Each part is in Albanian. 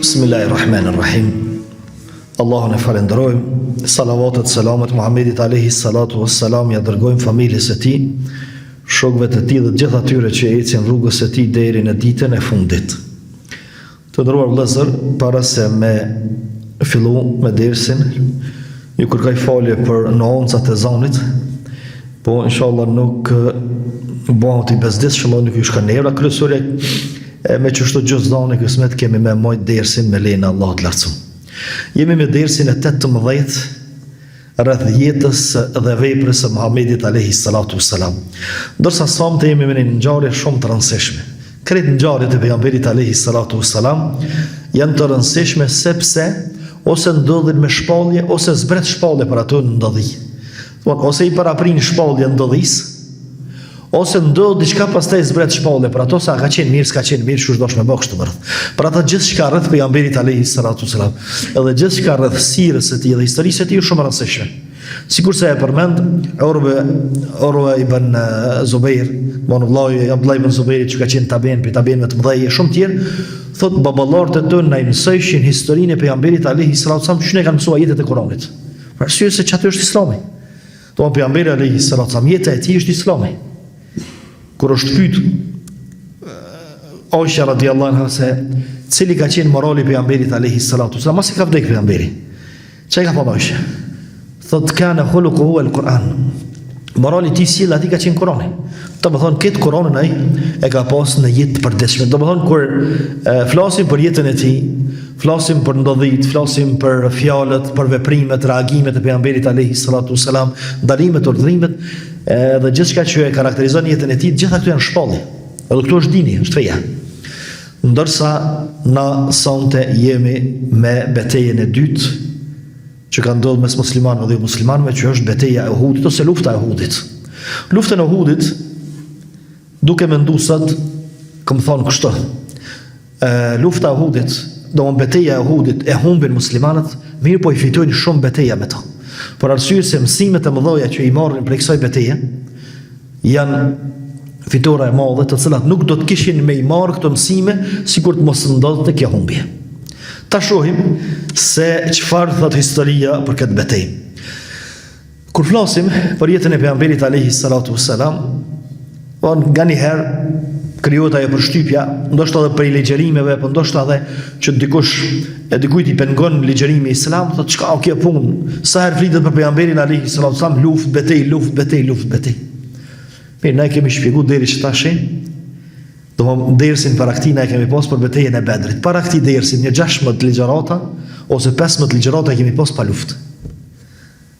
Bismillahirrahmanirrahim. Allahun e falenderojmë, salavatet, selamet Muhammedit alayhi salatu wassalam ja dërgojmë familjes së tij, shokëve të tij dhe të gjithë atyre që ecin rrugës së tij deri në ditën e fundit. Të nderuar vëllezër, para se me fillu me dersin, ju kërkoj falje për nuancat e zonit, po inshallah nuk bëhet i bezdisshëm, nuk ju shkon era kryesorë me çështë gjithë zonë kësmet kemi me mojt dersin me lejen e Allahut lartësuar. Jemi me dersin e 18 rreth jetës dhe veprës së Muhamedit alayhi salatu wassalam. Ndërsa sonte jemi me një ngjarje shumë të rëndësishme. Kretë ngjarjet e pejgamberit alayhi salatu wassalam janë të rëndësishme sepse ose ndodhin me shpallje ose zbret shpallje për ato në ndodhi. Ose i paraprin shpallje ndodhisë, ose ndodh diçka pastaj zbret shpallje për ato sa ka qenë mirë, s'ka qenë mirë, kush dosh me bëj kështu bërth. Për ata gjithçka rreth pejgamberit alayhi salatu wasalam, edhe gjithçka rreth sirrës së tij dhe historisë së tij është shumë e rëndësishme. Sikurse e përmend Urwa ibn Zubair, monullahi Abdullah ibn Zubair që ka qenë taben për tabenëve të mëdhej e shumë tjerë, thot baballarët e tonë na mësojshin historinë e pejgamberit alayhi salatu wasalam, që ne kanë mësuar jetët e Kuranit. Për arsye se çatë është Islami. Do pejgamberi alayhi salatu wasalam jeta e tij është Islami. Kur është pyet Aisha radiallahu anha se cili ka qenë morali pejgamberit alayhi salatu wasalam, mos e ka vdek pejgamberi. Çai ka thënë Aisha? Thot kana khuluquhu al-Quran. Morali i tij sjell aty ka qenë Kurani. Do të thonë këtë Kur'anin ai e ka pas në jetë të përditshme. Do të thonë kur flasim për jetën e tij, flasim për ndodhit, flasim për fjalët, për veprimet, reagimet e pejgamberit alayhi salatu wasalam, ndalimet, urdhrimet, dhe gjithçka që e karakterizon jetën e tij, gjitha këto janë shpallje. Edhe këto është dini, është feja. Ndërsa na sonte jemi me betejën e dytë që ka ndodhur mes muslimanëve dhe muslimanëve, që është betejë e Uhudit ose lufta e Uhudit. Lufta e Uhudit, duke menduar sot, kam thonë kështu. Lufta e Uhudit, domthonë betejë e Uhudit e humbin muslimanët, mirë po i fitojnë shumë beteja me to. Por arsye se mësimet e mëdha që i marrin prej kësaj beteje janë fitore e madhe, të cilat nuk do të kishin me i marrë këto mësime sikur të mos ndodhte kjo humbje. Ta shohim se çfarë thot historia për këtë betejë. Kur flasim për jetën e pejgamberit alayhi salatu wassalam, nga një herë krijohet ajo përshtypja, ndoshta edhe për ligjërimeve, por ndoshta edhe që dikujt i pengon ligjërimi islam, thotë çka o kjo punë, sa herë flitet për pejgamberin alayhi salatu wasalam, luftë, betejë. Mirë, ne kemi shpjeguar deri që tash, domthonë dersin para këtij ne kemi pas për betejën e Bedrit. Para këtij dersi një 16 ligjërata ose 15 ligjërata kemi pas pa luftë.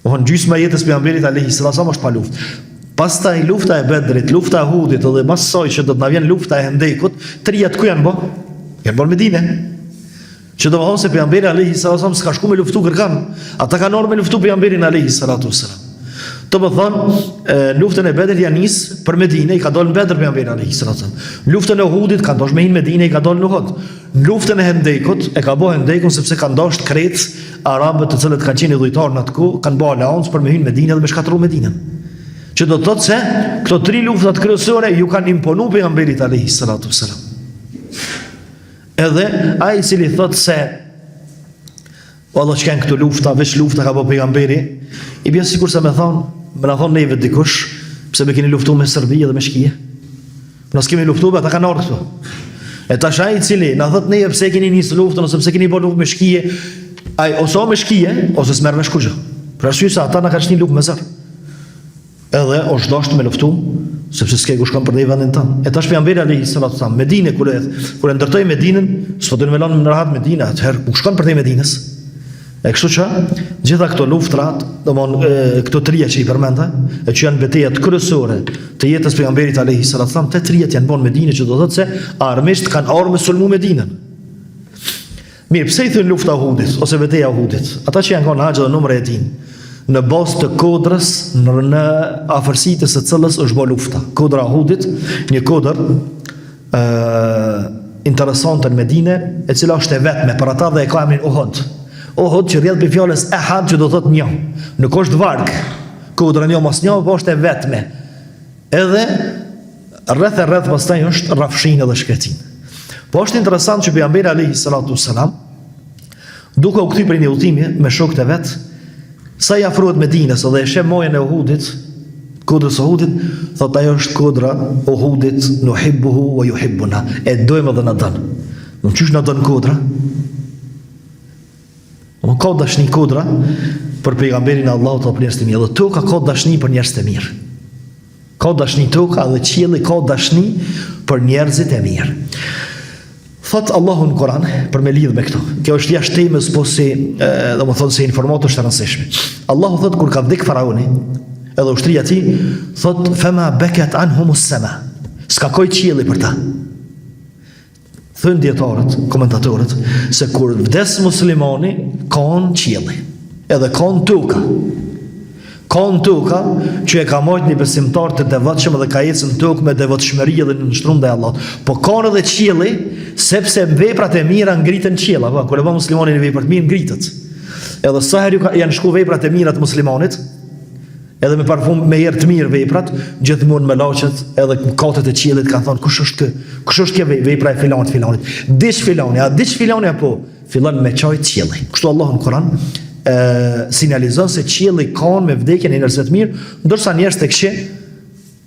Domthonë gjysma e jetës pejgamberit alayhi salatu wasalam është pa luftë. Pastaj lufta e Bedrit, lufta e Uhudit dhe më së që do të na vjen lufta e Hendekut, trijat ku janë bë? Janë bërë në Medinë. Që do të thonë se pejgamberi alayhi salatu wasallam s'ka shku me luftu kërkan. Ata kanë ardhur me luftu pejgamberin alayhi salatu wasallam. Do të thonë luftën e Bedrit janë nis për Medinë, i ka dalë në Bedr pejgamberi alayhi salatu wasallam. Luftën e Uhudit ka ndosh me hin Medinë, i ka dalë në Uhud. Luftën e Hendekut e ka bërë Hendekun sepse ka ndosh Kret, arabët të cilët kanë qenë dhujtar në atku, kanë bërë aleancë për me hin Medinë dhe me shkatërru Medinën. Që do të thotë se këto tri luftat kryesore ju kanë imponuar pejgamberit alayhi salatu wasalam. Edhe ai i cili thotë se valla çka këto lufta, veç lufta ka bërë pejgamberi, i bën sikur se më na thon neve dikush, pse me keni luftuar me Serbi dhe me Shkije. Ne s'kemi luftuar, ata kanë ardhur këtu. E tash ai i cili na thotë neve pse keni nisë luftën ose pse keni bërë luftë me Shkije, ai ose me Shkije ose s'merr me Shkuxha. Për arsye se ata na kanë shtin luftë me zor. Edhe është dashur me luftu, sepse s'ke ku shkon për në vendin tonë. E tash pejgamberi alayhi salatu wasallam, Medinë kur e ndërtoi Medinën, s'po do të më lënë në rahat Medinë, atëherë ku shkon për te Medinës. E kështu që gjitha këto luftrat, domthonë këto trija që i përmenda, e që janë betejat kryesore të jetës pejgamberit alayhi salatu wasallam, te trijat janë bën Medinë, që do të thotë se armisht kanë ardhur me sulmu Medinën. Mirë, pse i thon lufta e Uhudit ose beteja e Uhudit? Ata që janë kanë haxh dhe numre e din. Në bazë të kodrës, në afërsitë së cilës është bërë lufta. Kodra e Uhudit, një kodër interesante në Medinë, e cila është e vetme për ata dhe e ka emrin Uhud. Uhud që rrjedh për fjalës ehad, që do thotë një. Nuk është varg. Kodra një mos një, po është e vetme. Edhe rreth pastaj është rrafshinë dhe shkretin. Po është interesant që pejgamberi alayhi salatu wasalam duke u kthy prej një udhëtimi me shokët e vet, sa i afrohet Medinës dhe e sheh mojën e Uhudit, kodrës Uhudit, thot ajo është kodra Uhudit, nuhibbuhu wa yuhibbuna, e dojmë dhe na don. Në qysh na don kodra? Në ka dashni kodra për pejgamberin e Allahut apo njerëz të mirë, dhe toka ka dashni për njerëz të mirë. Ka dashni toka dhe qielli ka dashni për njerëzit e mirë. Thot Allahu në Kur'an, për me lidh me këto. Kjo është jashtë temës, po si, domethënë se informatë është e rëndësishme. Allahu thot kur ka vdek faraoni, edhe ushtria e tij, thot fama bakat anhumus sama. S'ka koj qielli për ta. Thënë dietarët, komentatorët, se kur vdes muslimani, kanë qielli, edhe kanë toka. Kanë toka që e ka marrë një besimtar të devotshëm dhe ka ecën në tokë me devotshmëri dhe në nështrum ndaj Allahut. Po kanë edhe qielli, sepse veprat e mira ngritën qiell, apo kur e bën muslimani në veprat mirë ngritet. Edhe sa herë janë shku veprat e mira të muslimanit, edhe me parfum me herë të mirë veprat, gjithmonë me laçet edhe katët e qiellit kanë thonë kush është kë? Kush është kjo vepra e filanit? Diç filani apo fillon me çaj qielli. Kështu Allahu në Kur'an sinjalizon se qielli kanë me vdekjen e njerëzve të mirë, ndërsa njerëz tek shi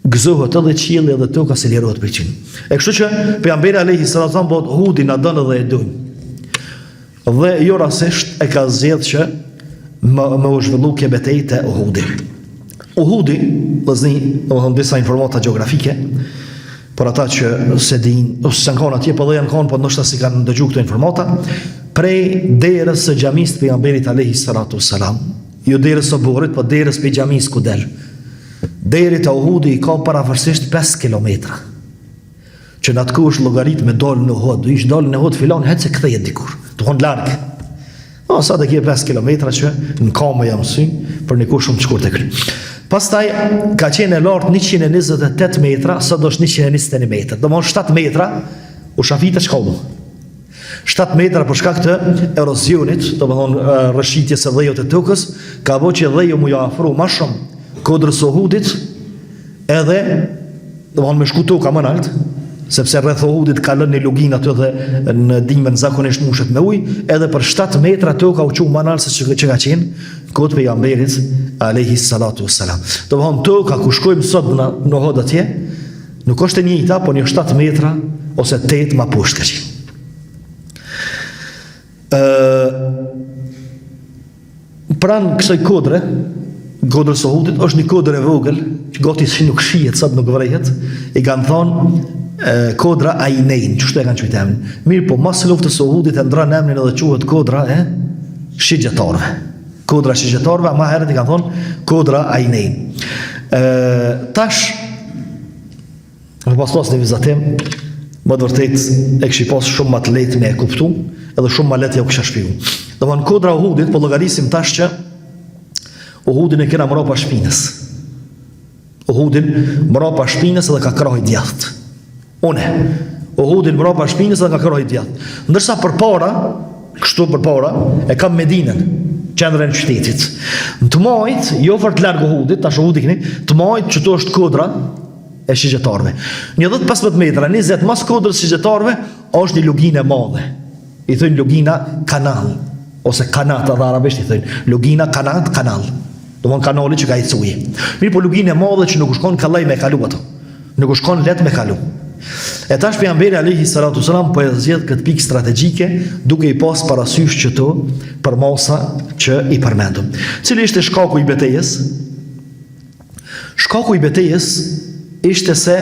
gëzohet edhe qielli edhe toka se lirohet prej tij. E kështu që pejgamberi alayhi salatu wasallam po Uhudi na don edhe e dojnë. Dhe jo rastisht e ka zgjedhur që më u zhvillu kjo betejë te Uhudi. Uhudi, vëzni, domethënë disa informata gjeografike, për ata që se din, ose s'kan kanë atje, po dhe janë kanë, po ndoshta si kanë dëgjuar këto informata, prej derës së xhamisë të pejgamberit alayhi salatu wassalam, jo derës së burrit, po derës pe xhamisë ku del. Deri te Uhudi ka parafarsisht 5 kilometra. Që në atë kohë është llogarit me dal në Uhud, do ish dal në Uhud filon hecë kthehet dikur. Do kon larg. Sa të kje 5 kilometra që në kamë jam sy për një kohë shumë të shkurtër e kry. Pastaj ka qenë e lartë 128 metra, sot është 121 metra. Do më 7 metra u shafitë shkollu. 7 metra për shkak të erozionit, do më thonë rëshitjes e dhejot e tokës, ka bo që dhejo mu ja afru ma shumë kodrës Uhudit, edhe do më thonë me shku toka më nalt, sepse rreth Uhudit ka lënë një lugin aty dhe në dimën zakonisht mushet me ujë, edhe për 7 metra toka u qumë më nalt se që ka qenë kodë pejgamberit alayhi salatu wassalam. Do më thonë toka ku shkojmë sot në Uhud atje, nuk është e njëjta, po një 7 metra ose 8 ma poshtë ka qenë. Pranë kësaj kodre, kodrës Uhudit, është një kodrë e vogël, që gati si nuk shihet, sot nuk vrehet, i kanë thonë kodra Ajnein, qështu e kanë qujtë emnin. Mirë po, mas luftës Uhudit e ndran emnin edhe quhet kodra e shigjetarve. Kodra shigjetarve, ma herët i kanë thonë kodra Ajnein. Tash, në pas një vizatim, më të vërtet e kështu pas shumë më të lehtë me e kuptu, edhe shumë më lehtë ja u kisha shpiu. Do të thonë kodra Uhudit, po llogarisim tash që Uhudin e kena mbrapa shpinës. Uhudin mbrapa shpinës edhe ka krahë djathtë. Uhudin mbrapa shpinës edhe ka krahë djathtë. Ndërsa përpara, kështu përpara, e kam Medinën, qendrën e qytetit. Në të majt, jo fort larg Uhudit, tash Uhudi keni, të majt që to është kodra e shigjetarve. Një 10-15 metra, 20 mas kodrës shigjetarve, është një luginë e madhe. I thënë lugina kanal, ose kanat edhe arabisht i thënë, lugina kanat kanal. Do von kanali që ka i cuje. Mirë po luginë e madhe që nuk u shkon kallaj me kalu ato. Nuk u shkon let me kalu. E tash pejgamberi alayhi salatu wasalam po e zgjedh këtë pikë strategjike duke i pas parasysh që to për masa që i përmendëm. Cili ishte shkaku i betejës? Shkaku i betejës ishte se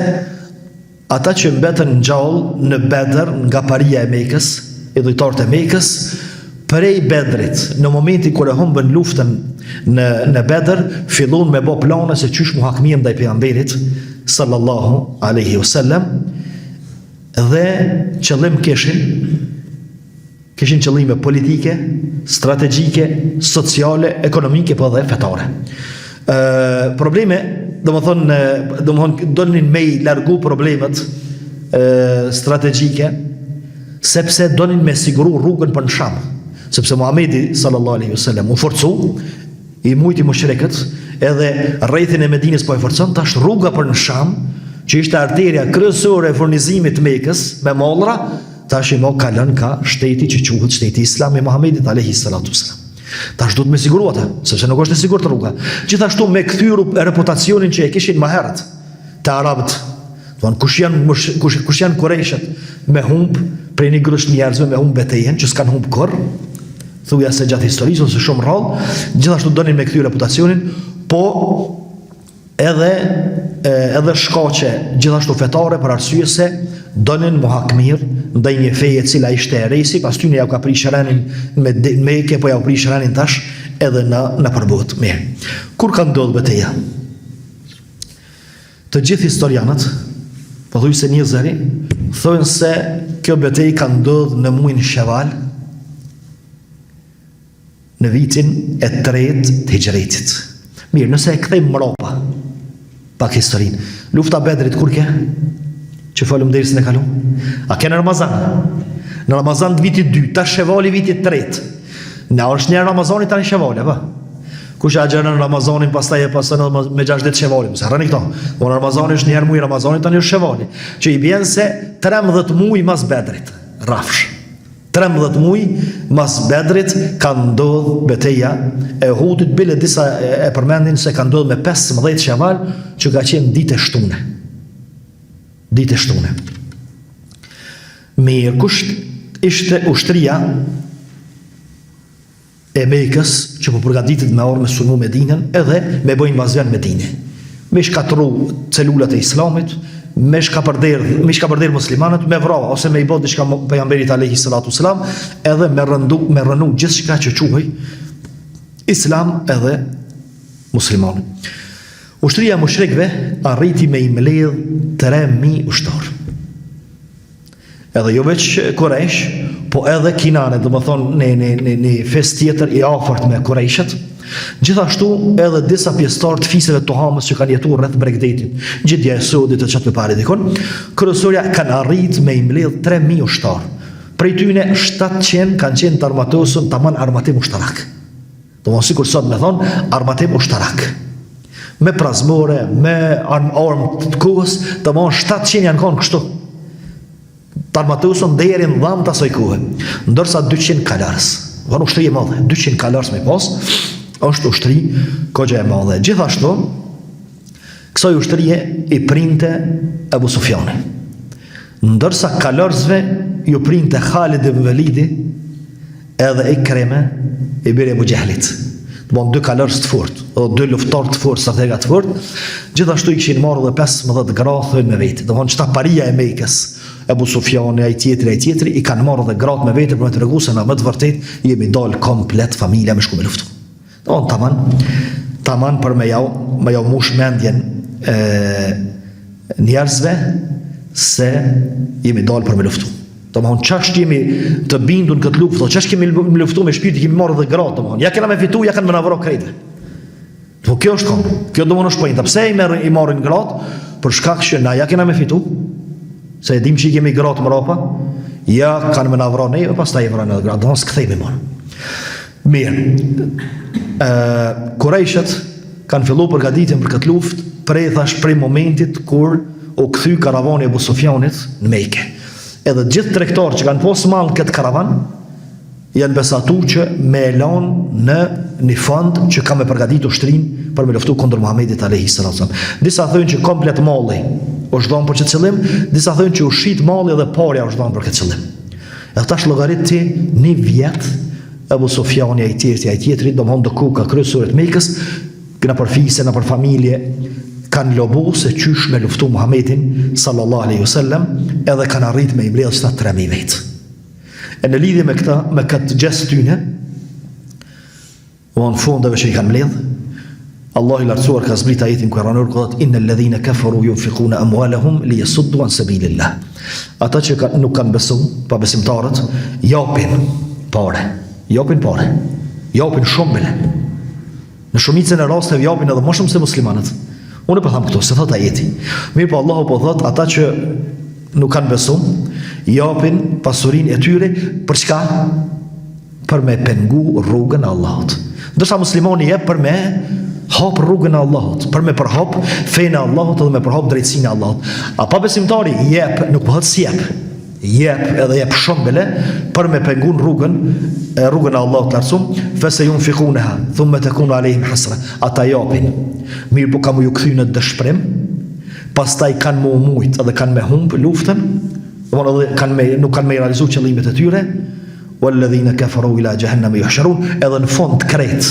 ata që mbetën gjallë në Bedër nga paria e Mekës, i dhujtarët e Mekës, prej Bedrit, në momenti kur e humbën luftën në Bedër, fillon me bë plane se qysh mu hakmiem ndaj pejgamberit sallallahu alaihi wasallam, dhe qëllim kishin qëllime politike, strategjike, sociale, ekonomike, po dhe fetare. Probleme, do më thonë, donin me i largu problemet strategjike, sepse donin me siguru rrugën për në Sham, sepse Muhamedi sallallahu alaihi wasallam u forcu, i mujti mushrikët, edhe rrethin e Medinës po e forcon, tash rruga për në Sham, që ishte arteria kryesore e furnizimit të Mekës me mollra, tash i mo kalon ka shteti që quhet shteti Islam i Muhamedit alayhi salatu wasalam. Tash duhet me siguru ata, sepse nuk është e sigurt rruga. Gjithashtu me kthyr reputacionin që e kishin më herët te arabët. Don kush janë Kurejshet me humb prej një grush njerëzve me humb betejën që s'kan humb kurr. Thuja se gjatë historisë ose shumë rrallë, gjithashtu donin me kthyr reputacionin, po edhe shkaqe gjithashtu fetare për arsye se donin muhakmir ndaj një feje e cila ishte eresi, pastaj ja u ka prish renin me Mekë, po ja u prish renin tash edhe në përbot. Mirë. Kur ka ndodhur betejë? Të gjithë historianët, pothuajse një zëri, thonë se kjo betejë ka ndodhur në muajin Sheval, në vitin e 3 të Hijretit. Mirë, nëse e kthejmë mbrapa pak historinë. Lufta Bedrit kur ke? Që folëm dersën e kaluar. A ke në Ramazan? Në Ramazan të vitit 2, tash Shevali vitit 3. Na është një Ramazani tani Shevali, apo? Kush agjeron në Ramazanin pastaj e pason me 6 ditë Shevali. Mos harroni këto. Po Ramazani është një herë muaj Ramazani tani është Shevali. Që i bën se 13 muaj mas Bedrit. Rafsh. 13 muaj mas Bedrit ka ndodhur betejë e Uhudit, bile disa e përmendin se ka ndodhur me 15 Sheval, që ka qenë ditë shtune. Ditë shtune. Mirë, kush ishte ushtria e Mekës që po përgatitet me orë me sulmu Medinën edhe me bëjnë invazion Medinë. Me shkatru celulat e Islamit, me shkapërder muslimanët, me vrava ose me i bot diçka pejgamberit alayhi salatu wasalam, edhe me rënu gjithçka që quhej Islam edhe musliman. Ushtria e mushrikëve arriti me i mbledh 3000 ushtar. Edhe jo veç Kurejsh, po edhe Kinane, domethënë në fest tjetër i afërt me Kurejshet. Gjithashtu edhe disa pjesëtar të fisëve të Hamës që kanë jetuar rreth Bregdetit, Gjidja e Sodit të çat me parë dikon, kryesorja kanë arrit me i mbledh 3000 ushtar. Prej tyre 700 kanë qenë të armatosur tamam armatim ushtarak. Domosë sikur sot më thon armatim ushtarak. Me prazmore, me armë të kohës, tamam 700 janë kanë kështu. Të armatosur deri në dham të asaj kohe. Ndërsa 200 kalarës. Von ushtri e madhe, 200 kalarës me pas. Është ushtri kogja e madhe. Gjithashtu, kësaj ushtrie i printe Abu Sufjani. Ndërsa kalorësve ju printe Khalid ibn Walidi edhe Ikrime i biri Abu Jahlit. Bon, 2 kalorës të fort, o 2 luftar të fort, stratega të fort. Gjithashtu i kishin marrë dhe 15 gratë me vete. Do thonë çta paria e Mekës, Abu Sufjani, ai tjetri i kanë marrë dhe gratë me vete për të treguar se na më të vërtet jemi dal komplet familja me shku me luftu. On taman për me jau mush mendjen njerëzve se jemi dalë për me luftu. Domthon çash jemi të bindur në këtë luftë, çash kemi luftu me shpirtin, kemi marrë dhe gratë, domthon. Ja kena me fitu, ja kanë me navro krejtë. Po kjo është kom. Kjo domthon është pojnë. Pse i marrin gratë? Për shkak që na ja kena me fitu. Se e dim që i kemi gratë mrapa, ja kanë me navro ne, pastaj i vranë gratë, domthon s'kthejmë më. Mirë. Kurejshet kanë filluar përgatitjen për këtë luftë prej momentit kur u kthy karavani e Abu Sufjanit në Mekë. Edhe gjithë tregtarët që kanë posë mall këtë karavan janë besatuar që me elon në një fond që ka me përgatitur ushtrinë për me luftu kundër Muhamedit alayhi salatu wasallam. Disa thonë që komplet malli është dhënë për këtë qëllim, disa thonë që ushit malli dhe parja është dhënë për këtë qëllim. Edhe tash llogariti një vjet Abu Sufjani ai tjetri, domthon do ku ka kryesorit Mekës, që na për fise, na për familje kanë lobu se qysh me luftu Muhammedin sallallahu alaihi wasallam, edhe kanë arrit me i mbledh 3000 vet. E në lidhje me këtë gjest tyne, në fundeve që i kanë mbledh, Allah i lartësuar ka zbrit ajetin kuranor ku thotë innal ladhina kafaru yunfiquna amwalahum liyasuddu an sabilillah. Ata që nuk kanë besu, pa besimtarët, japin parë. Japin shumë bile. Në shumicën e rasteve japin edhe më shumë se muslimanët. Unë po them këto, se thot ajeti. Mirë po Allahu po thot ata që nuk kanë besu, japin pasurinë e tyre për çka? Për me pengu rrugën e Allahut. Ndërsa muslimani jep për me hap rrugën e Allahut, për me përhap fenë e Allahut edhe me përhap drejtsinë e Allahut. A pa besimtari jep, nuk po thot si jep. jep shumë bile për me pengun rrugën e Allahut të lartësuar, fasayunfiqunaha thumma takunu alayhim hasra. Ata japin, mirë po kam ju kthy në dëshpërim, pastaj kanë më umujt edhe kanë me humb luftën, nuk kanë me realizuar qëllimet e tyre. Walladhina kafaru ila jahannam yuhsharun, edhe në fund kret.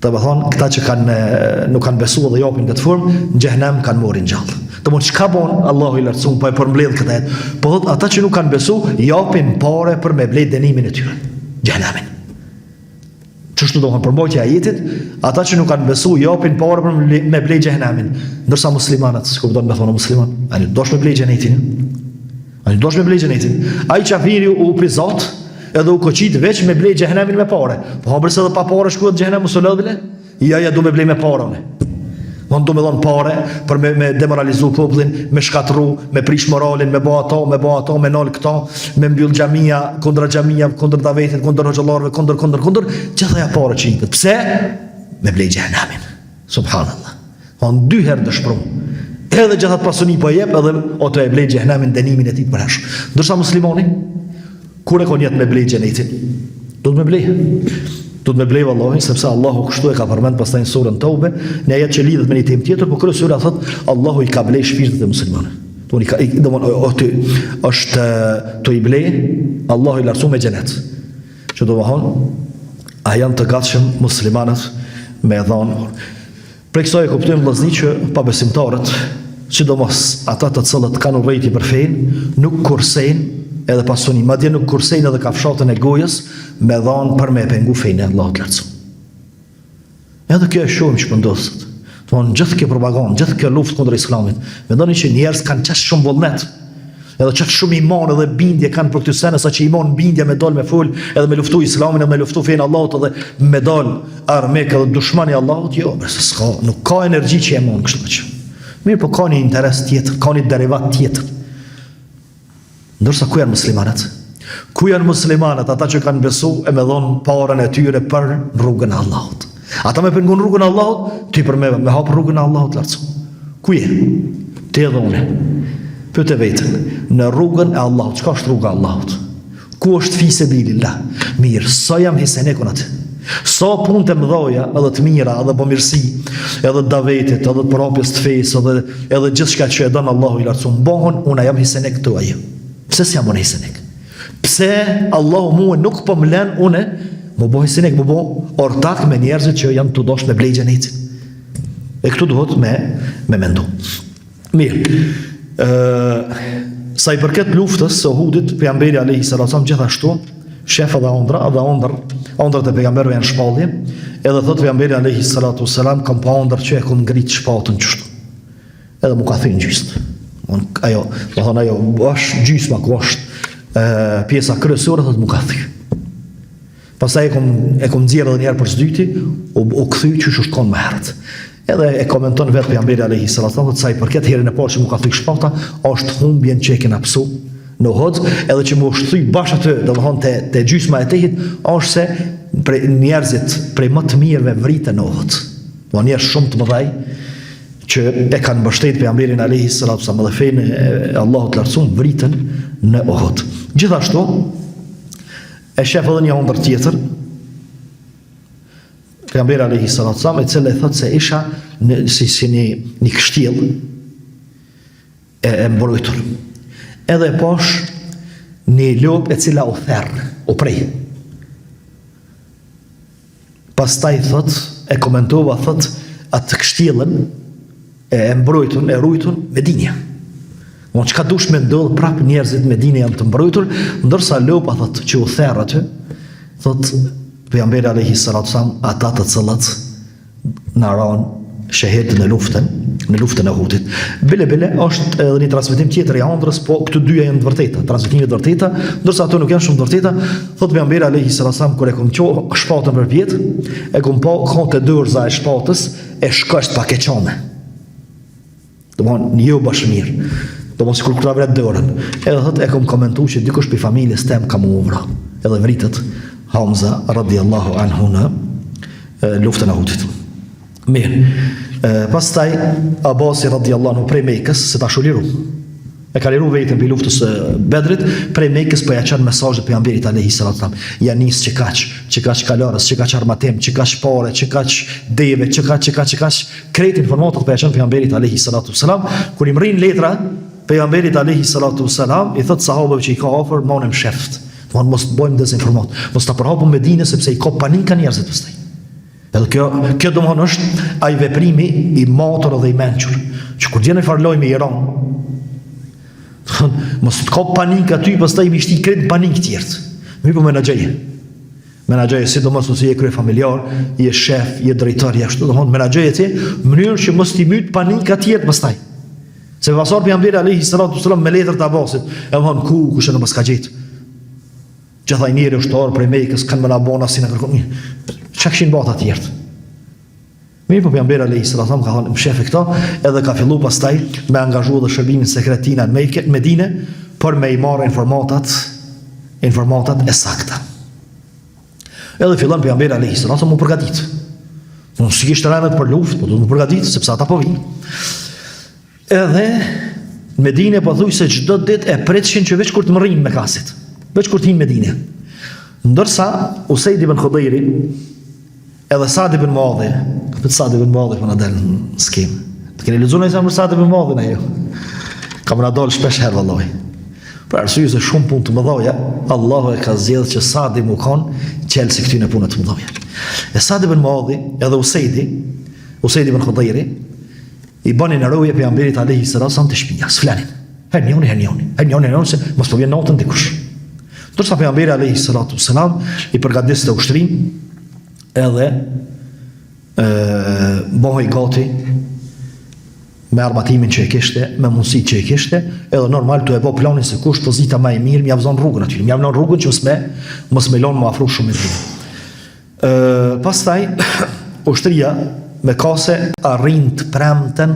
Të thonë, këta që nuk kanë besuar dhe japin këtë formë, në xhehenam kanë morin gjallë. Të mund çka bon Allahu i lartësuar po e përmbledh këtë jetë. Po thot ata që nuk kanë besu japin parë për me blej dënimin e tyre, xhehenamin. Çështu do të thonë përmbajtja e ajetit, ata që nuk kanë besu japin parë për me blej xhehenamin, ndërsa muslimanët, kupton me thonë musliman, ai dosh me blej xhenetin. Ai dosh me blej xhenetin. Ai çafiri u prizot edhe u koqit veç me blej xhehenamin me parë. Po habërse edhe pa parë shkuat në xhehenam usolodile? Ja do me blej me parë. Unë do me dhonë pare për me demoralizu popullin, me shkatru, me prish moralin, me bo ato, me nol këta, me mbyll xhamia, kundra davetit, kundra hoxhallarëve, kundër, gjitha ja pare që ikët. Pse? Me blej xhehenamin. Subhanallah. Unë 2 herë dëshpërum. Edhe gjithat pasuni po jep, edhe o të e blej xhehenamin dënimin e ti të përhesh. Ndërsa muslimoni, kur e kon jetë me blej xhenetin? Do të me blej. Do të me blej vallahi, sepse Allahu kështu e ka përmend pastaj në surën Taube, në ajet që lidhet me një temë tjetër, por kjo sura thot Allahu i ka blej shpirtin e muslimanëve. Është të i blej Allahu i lartësuar me xhenet. Që do të thonë, a janë të gatshëm muslimanët me dhënë. Për kësaj e kuptojmë vëllazëni që pabesimtarët, sidomos ata të cilët kanë urrëti për fenë, nuk kursejnë edhe pasuni, madje nuk kursejnë edhe kafshatën e gojës me dhanë për me pengu fejnë e Allahut lartësuar. Edhe kjo e shohim që pëndosët. Të thonë, gjithë kjo propagandë, gjithë kjo luftë kundër islamit, mendoni që njerëz kanë qashtë shumë vullnet, edhe qashtë shumë iman edhe bindje kanë për këtë sene, sa që iman bindje me dal me fol, edhe me luftu islamin, edhe me luftu fejnë Allahut, edhe me dal armek edhe dushmani Allahut, jo, nuk ka energji që iman kështu që. Mirë, po ka një interes tjetër, ka një derivat tjetër. Ndërsa ku janë muslimanët? Ku janë muslimanët, ata që kanë besu e me dhonë parën e tyre për rrugën e Allahut? Ata me pengun rrugën e Allahut, ty për me hapë rrugën e Allahut lartësuar. Ku je? Ti edhe une. Pyet e vetën, në rrugën e Allahut, çka është rruga e Allahut? Ku është fi sebilillah? Mirë, sa jam hisenekun atë? Sa punë të mëdha, edhe të mira, edhe bëmirësi, edhe të davetit, edhe të përhapjes të fesë, edhe gjithçka që e don Allahu i lartësuar, bëhen, unë jam hisenek këtu ajo. Pse s'jam unë hisenek? Pse Allahu mua nuk po më lën unë më bëj hisenek, më bëj ortak me njerëzit që janë të dosh me blej xhenetin. E këtu duhet me mendu. Mirë. Sa i përket luftës së Uhudit, pejgamberi alayhi salatu wasallam gjithashtu shef edhe ëndrat e pejgamberëve janë shpallje, edhe thot pejgamberi alayhi salatu wasallam kam pa ëndër që e kam ngrit shpatën kështu. Edhe mu ka thënë gjysmë. Ajo është gjysma ku është pjesa kryesore, thot mu ka thy. Pastaj e kom nxjerrë edhe një herë për së dyti, u kthy që është kon më herët. Edhe e komenton vetë pejgamberi alayhi salatu wasallam, sa i përket herën e parë që mu ka thy shpata, është humbjen që e kena psu në Uhud, edhe që mu është thy bashkë aty, domethënë te gjysma e tehit, është se njerëzit prej më të mirëve vritën në Uhud. Do njerëz shumë të mëdhaj që e kanë mbështetur pejgamberin alayhi salatu wasallam dhe fenë e Allahut të lartësuar vritën në Uhud. Gjithashtu e shef edhe një ëndër tjetër pejgamberi alayhi salatu wasallam, i cili thotë se isha si një kështjell e mbrojtur. Edhe posh një lopë e cila u therr, u prej. Pastaj thot, e komentova, thot, atë kështjellën e mbrojtur, e rujtur me dinja. Unë çka dush me ndodh prap njerëzit me dinja janë të mbrojtur, ndërsa lopa thot që u therr aty, thot pejgamberi alayhi salatu wasallam, ata të cilët na ran shahid në luftën e Uhudit. Bile është edhe një transmetim tjetër i ëndrës, po këto dyja janë të vërteta, transmetimet të vërteta, ndërsa ato nuk janë shumë të vërteta. Thot pejgamberi alayhi salatu wasallam, kur e kom qoh shpatën për pjet, e kom pa konte dorza e shpatës e shkosht pa keqame. Domthon jo bashkë mirë. Domthon sikur këta vret dorën. Edhe thot e kom komentuar që dikush për familjes tem ka më uvra. Edhe vritet Hamza radhiyallahu anhu në luftën e Uhudit. Mirë. Pastaj Abasi radhiyallahu anhu prej Mekës se ta shuliru. e ka liru vetën për luftës Bedrit, prej Mekës po ja çon mesazhet pejgamberit alayhi salatu wasalam. Ja nis që kaç kalarës, që kaç armatim, që kaç pore, që kaç deve, që kaç krejt informatat po ja çon pejgamberit alayhi salatu wasalam. Kur i mrin letra pejgamberit alayhi salatu wasalam, i thot sahabëve që i ka ofër, monem sheft. Domthon mos bëjmë dezinformat, mos ta përhapim Medinë sepse i ka panika njerëzit pastaj. Edhe kjo domthon është ai veprimi i motor dhe i mençur. Që kur vjen në farloj me Iran, mos të ka panik aty, pastaj mi shti krejt panik tjertë. Mi po menaxheje, sidomos nëse je krye familjar, je shef, je drejtor, je ashtu, domthon menaxheje ti në mënyrë që mos t'i myt panik tjertë pastaj. Se pasor pejgamberi alayhi salatu wasallam me letër të Abbasit, e thon kush e në pas ka gjetë. Që thaj njëri ushtar prej Mekës kanë më na bona si na kërkon. Çka kishin bota të tjertë. Mirë po pejgamberi alayhi salatu wasallam ka thënë më shef këto, edhe ka filluar pastaj me angazhu dhe shërbimin sekretina në Medinë për me I marrë informatat e sakta. Edhe fillon pejgamberi alayhi salatu wasallam u përgatit. Unë si kishte rënë për luftë, po do të më përgatit sepse ata po vinë. Edhe në Medinë po thuj se çdo ditë e pritshin që veç kur të mrrin me kasit. Veç kur të hinë Medinë. Ndërsa Usaid ibn Khudairi edhe Sa'd ibn Muadhi, Sa'd ibn Muadhi po na dal në skem. Të keni lexuar nëse për Sa'd ibn Muadhin ajo. Kam na dal shpesh herë vallahi. Për arsye se shumë punë të mëdha, Allahu e ka zgjedhur që Sa'd i mukon qelsi këtyre punëve të mëdha. E Sa'd ibn Muadhi edhe Usaid ibn Khudairi i banin në rojë pejgamberit alayhi salatu të shtëpia, s'flanin. Hernioni, se mos po vjen natën dikush. Ndërsa pejgamberi alayhi salatu wasalam i përgatiste ushtrim, edhe bëhej gati me armatimin që e kishte, me mundësitë që e kishte, edhe normal të e bë planin se kush pozita më e mirë, mjavzon rrugën aty. Mjavzon rrugën që mos me lon më afro shumë me ty. Pastaj ushtria me kase arrin të premten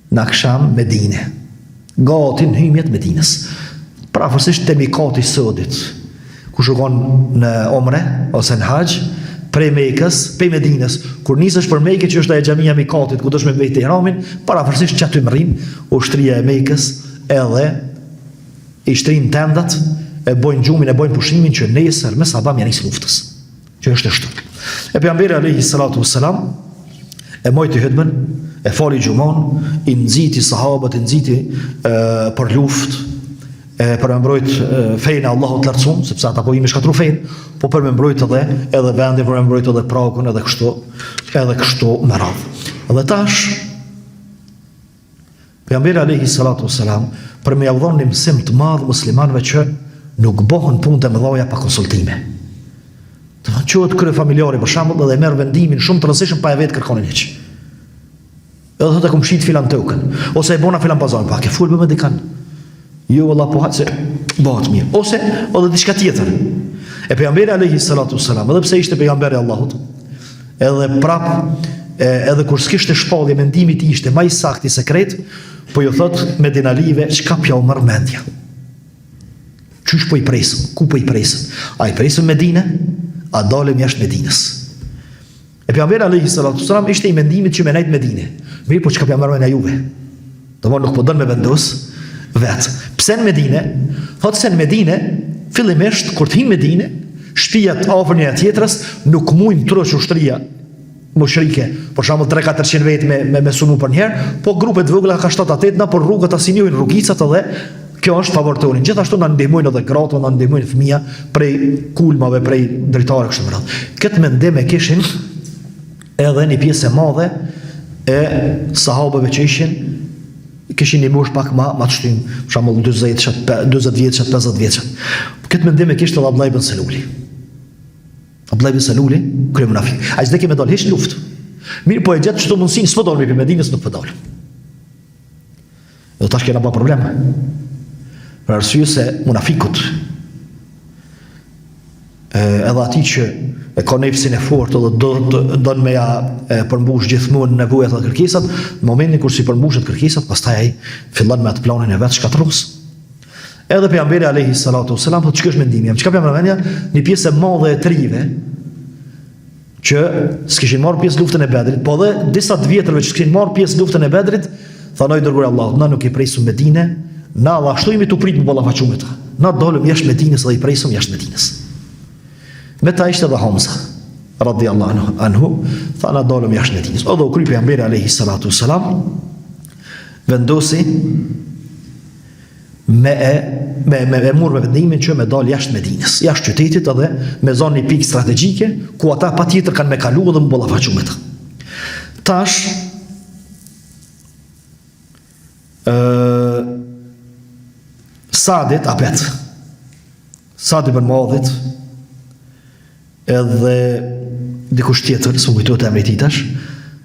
në akşam Medinë. Gati në hymjet Medinës. Prafërsisht te mikati Sodit, ku shkon në Omre ose në Hax, prej Mekës, prej Medinës, kur nisesh për Mekë që është ajo xhamia mikatit ku do të shme mbeti ihramin, parafërsisht që aty mrin ushtria e Mekës, edhe i shtrin tendat, e bojnë gjumin, e bojnë pushimin që nesër me sabah janë nis luftës. Që është e shtuar. E pejgamberi alayhi salatu wassalam e mojti hutbën, e fali xhumon, i nxiti sahabët, i nxiti për luftë, për me mbrojt fejnë Allahut lartësuar, sepse ata po i me shkatru fejnë, po për me mbrojt edhe vendin, për me mbrojt edhe prakun, edhe kështu me radhë. Dhe tash pejgamberi alayhi salatu wassalam për me javdhon një mësim të madh muslimanëve që nuk bëhen punë të mëdha pa konsultime. Do të thotë krye familjari për shembull dhe merr vendimin shumë të rëndësishëm pa e vetë kërkonin hiç. Edhe thotë kom shit filan tokën, ose e bona filan pazar, pa ke fol me dikan. Jo valla po haç se bëhet mirë, ose edhe diçka tjetër. E pejgamberi alayhi salatu wassalam, edhe pse ishte pejgamberi i Allahut, edhe edhe kur s'kishte shpallje mendimi i ishte më I saktë I sekret, po ju thot Medinalive çka pja u marr mendja. Çish po I presëm, ku po I presëm? A I presëm Medinë, a dalëm jashtë Medinës? E pejgamberi alayhi salatu wassalam ishte I mendimit që me nejt Medinë. Mirë, po çka pja marrën a juve? Domthonë nuk po don me vendos vetë. Pse në Medinë? Thotë se në Medinë, fillimisht, kur të hinë Medinë, shtëpiat afër njëra tjetrës nuk mujnë trosh ushtria mushrike, për shembull 300-400 vetë me sunu për njëherë, po grupet vogla ka 7-8 na për rrugët asinjojnë rrugicat edhe kjo është favor të unin. Gjithashtu na ndihmojnë edhe gratë, na ndihmojnë fëmia prej kulmave, prej drejtare kështu me radhë. Këtë mendim e kishin edhe një pjesë e madhe e sahabëve që kishin një moshë pak ma të shtym, për shembull 40 vjeç, 50 vjeç. Këtë mendim e kishte edhe Abdullah ibn Seluli. Abdullah ibn Seluli, krye munafik. Ai s'do kemë dal hiç luftë. Mirë, po e gjatë çdo mundsinë s'po dalën për Medinës, nuk po dalën. Edhe tash kena pa problem. Për arsye se munafikut edhe ati që e ka nefsin e fortë dhe do me ja përmbush gjithmonë nevojat dhe kërkesat, në momentin kur si përmbushet kërkesat, pastaj ai fillon me atë planin e vet shkatërrues. Edhe pejgamberi alayhi salatu wasalam thotë ç'është mendimi jam, çka pjam mendja, një pjesë e madhe e trive që s'kishin marrë pjesë luftën e Bedrit, po dhe disa të vjetërve që s'kishin marrë pjesë luftën e Bedrit, thanoi dërguar Allahut, na nuk I presu Medinë, Na dhe ashtu imi të prit më ballafaqu me ta. Na dolëm jashtë Medinës dhe i presëm jashtë Medinës. Me ta ishte dhe Hamza radhiyallahu anhu, tha na dolëm jashtë Medinës. Edhe u kry pejgamberi alayhi salatu wassalam vendosi me murë me vendimin që me dal jashtë Medinës, jashtë qytetit, edhe me zonë një pikë strategjike ku ata patjetër kanë me kalu dhe më ballafaqu me ta. Tash Sadit apet Sadi ibn Muadhit edhe dikush tjetër, së më kujtohet emri i tij tash,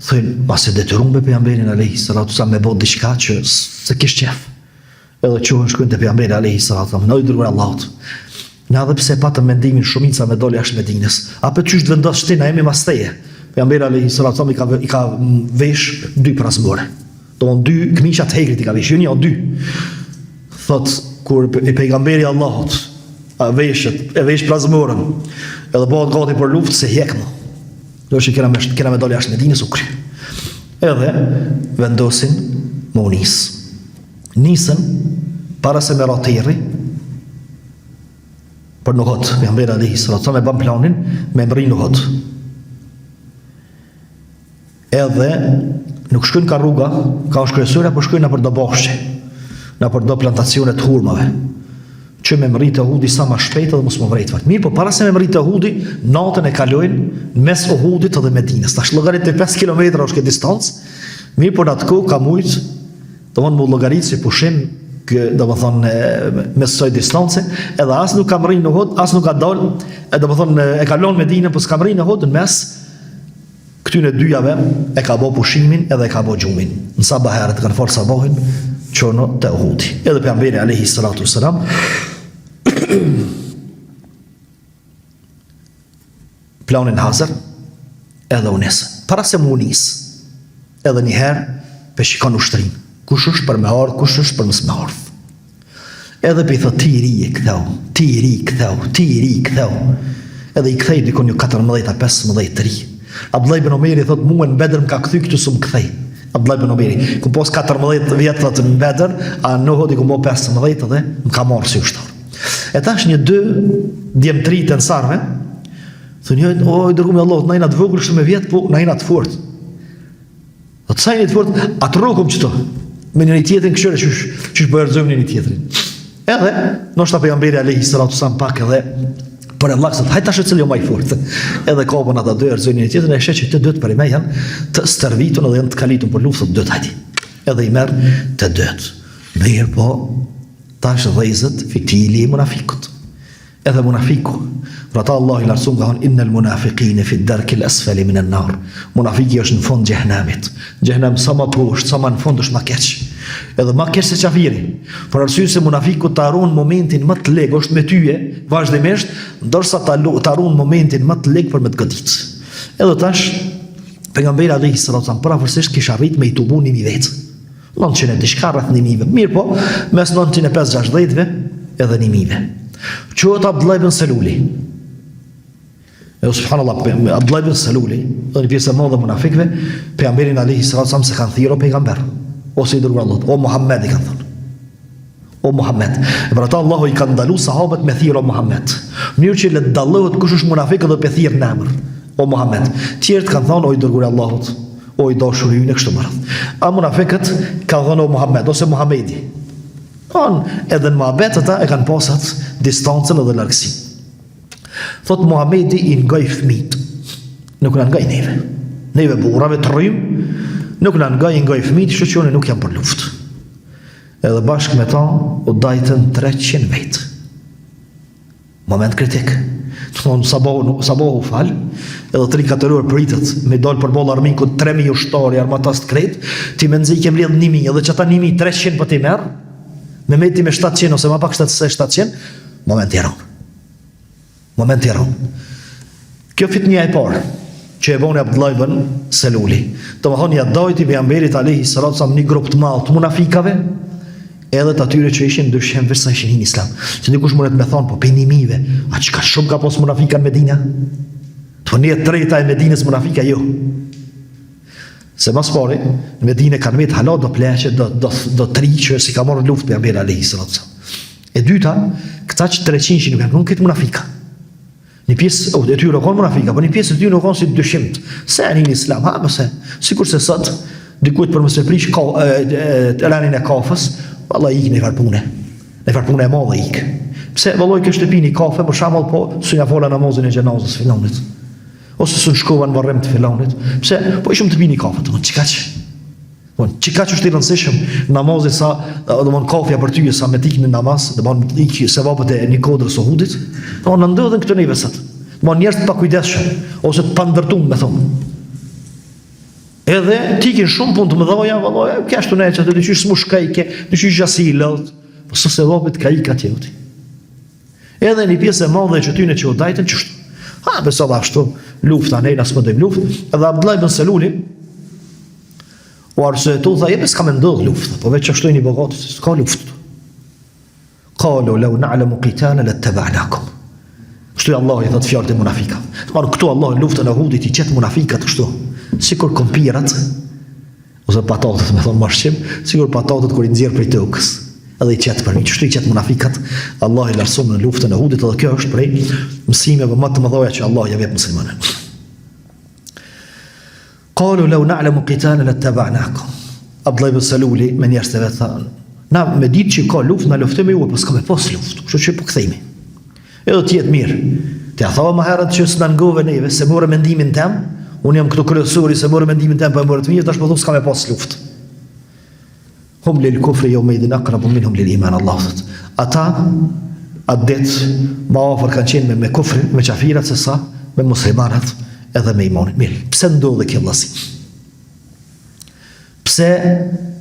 thënë pasi detyruar me pejgamberin alayhi salatu wasallam me bë diçka që se kish qef. Edhe qohën shkojnë të pejgamberi alayhi salatu wasallam, në dërguar Allahut. Na edhe pse patëm mendimin shumica me dole jashtë Medinës, apo çysh të vendos shtina jemi mas teje. Pejgamberi alayhi salatu wasallam i ka vesh dy prazmore. Domthon dy këmisha të hegrit i ka vesh, jo një o dy. Thot kur e pejgamberi Allahut e vesh prazmorën, edhe bëhet gati për luftë se hjekmë. Do që kena me dole jashtë Medinës u kry. Edhe vendosin më unis. Nisën para se me rateri për Nuhot. Pejgamberi alayhi salatu wasallam e ban planin me mri Nuhot. Edhe nuk shkojnë ka rruga, ka shkresura, por shkojnë nëpër do bashkë, nëpër do plantacione të hurmave, që me mri të Uhudi sa ma shpejt edhe mos më vrejt fakt. Mirë, po para se me mri të Uhudi, natën e kalojnë mes Uhudit edhe Medinës. Tash llogarit 5 kilometra është kjo distancë. Mirë, por atë kohë ka mujt, domthon më llogarit si pushim domthon me soj distancë, edhe as nuk ka mri në Uhud, as nuk ka dal, domthon e kalon Medinën, po s'ka mri në Uhud, në mes këtyne dyjave e ka bë pushimin edhe e ka bë gjumin. Në sabah herët kanë fal sabahin çono te Uhudi. Edhe pejgamberi alayhi salatu wasalam planin hazër edhe unis. Para se më unis, edhe njëherë pe shikon ushtrin. Kush është për me ardh, kush është për mos me ardh. Edhe pe i thot ti i ri ktheu. Edhe i kthej dikon ju 14-15 të ri. Abdullah ibn Omeri thot mua në Bedër më ka kthy këtu s'u kthej. Abdullah ibn Omeri, ku pos 14 vjet thot në Bedër, a në Uhud ku mo 15 dhe më ka marrë si ushtar. E tash një dy djemtri të ensarve, thonë oj dërguar me Allah, na jena të vogël shumë vjet, po na jena të fortë. Do të sajnë të fortë, atë rrokum çto. Me një tjetrin këshire çish po erxojmë një tjetrin. Edhe ndoshta pejgamberi alayhi salatu wasallam pak edhe por e vllakët, hajt tash cili jo më i fortë. Edhe kopën ata dy erxojnë një tjetrin, e sheh që të dyt për më janë të stërvitur dhe janë të kalitur për luftë të dyt hajti. Edhe i merr të dyt. Mirë po, tash dhëzët fitili munafikut. Edhe munafiku. Pra ta Allah i lartësuar ka thonë innal munafiqina fi ad-darki al-asfali min an-nar. Munafiki është në fund xhehenamit. Xhehenam sa më poshtë, sa më në fund është më keq. Edhe më keq se qafiri. Por arsye se munafiku ta harron momentin më të lehtë është me tyje vazhdimisht, ndërsa ta harron momentin më të lehtë për me të godit. Edhe tash pejgamberi alayhi salatu wasallam paraforsisht kisha arrit me i tubu 1000 vet. 900 diçka rreth 1000. Mirë po, mes 950-60-ve edhe 1000. Quhet Abdullah ibn Saluli. E subhanallah, Abdullah ibn Saluli, dhe një pjesë e madhe munafikëve, pejgamberin alayhi salatu wasallam se kanë thirrur pejgamber, ose i dërguar Allahut, o Muhammed i kanë thënë. O Muhammed. E për ata Allahu i ka ndalu sahabët me thirrë o Muhammed. Mënyrë që le të dallohet kush është munafik dhe pe thirr në emër. O Muhammed. Tjerët kanë thënë o i dërguar Allahut, o i dashuri ynë kështu më radh. A munafikët kanë thënë o Muhammed ose Muhamedi. Edhe në muhabet ata e kanë pasat distancën edhe largësinë. Thot Muhamedi i ngaj fëmijët, nuk na ngaj neve. Neve burrave të rrim, nuk na ngaj fëmijët, kështu që nuk janë për luftë. Edhe bashkë me ta u dajtën 300 vetë. Moment kritik. Thonë sabahu fal, edhe 3-4 orë pritet me dal për boll armiku 3000 ushtari armatas të kret, ti më nxej kem lidh 1000, edhe çata 1300 po ti merr. Me meti me 700 ose ma pak 700, moment i rron. Kjo fitnia e parë që e boni Abdullah ibn Saluli, të më thonë ja dojti pejgamberit alayhi salatu wasallam një grup të madh të munafikave, edhe të atyre që ishin dyshim veç sa ishin në Islam. Që dikush mund të thonë po pe 1000-ve, a çka shumë ka pas munafika në Medinë? To një treta e Medinës munafika jo. Se mas pari, në Medinë kanë vetë hala do pleqe, do triqe, si ka marrë luftë pejgamberi alayhi salatu wasalam. E dyta, këta që 300 që nuk kanë këtë munafika. Një pjesë e tyre kanë munafika, por një pjesë e tyre kanë si dyshimt. Se janë në Islam, mëse, sikur se sot dikujt për mos e prish ranin e kafës, vallahi ik në farpune. Në farpune e madhe ik. Pse vallahi kjo shtëpi një kafe, për shembull, po s'u ja fola namazin e xhenazës filonit. Ose s'u shkova në varrim të filonit. Pse? Po ishim të bini kafe, domthon çikaç. Bon, çikaç është i rëndësishëm namazi sa, domthon kafja për ty sa me tikën në namaz, domthon iki sevapet e një kodrës Uhudit. Domthon ndodhen këto neve sot. Domthon njerëz të pakujdesshëm ose të pandërtuar, me thonë. Edhe tikin shumë punë të mëdha, vallahi, kjo ashtu ne çatë dyqysh smushkajke, dyqysh gjasi i lodh, po s'e sevapet ka ik atje uti. Edhe një pjesë e madhe që tyne që u dajtën çështë. Ha, besova ashtu, lufta, ne s'po dojmë luftë, edhe Abdullah ibn Seluli u arsyetu tha, jep s'ka më ndodh luftë, po veç ashtu një bogat, s'ka luftë. Qalu law na'lamu qitalan lattaba'nakum. Kështu Allah i thot fjalët e munafikave. Por këtu Allah luftën e Uhudit i qet munafikat kështu, sikur kompirat ose patatët, me thon marshim, sikur patatët kur i nxjerr prej tokës. Edhe i qetë për një, qështu i qetë munafikat, Allah i lartëson në luftën e Uhudit, edhe kjo është prej mësimeve më të mëdha që Allah ja vep muslimanët. Qalu law na'lamu qitalan lattaba'nakum. Abdullah ibn Seluli me njerëz të vet thanë, na me ditë që ka luftë, na luftemi ju, po s'ka me pas luftë, kështu që po kthehemi. Edhe të jetë mirë. Te thava më herët që s'na ngove neve, se morë mendimin tim, unë jam këtu kryesori se morë mendimin tim, po morë të mirë, tash po thos s'ka me pas luftë. Hum lil kufri yawmaidhin aqrabu minhum lil iman, Allah thot. Ata adet më afër kanë qenë me kufrin, me qafirat se sa me muslimanat edhe me imanin. Mirë, pse ndodhi kjo vllasi? Pse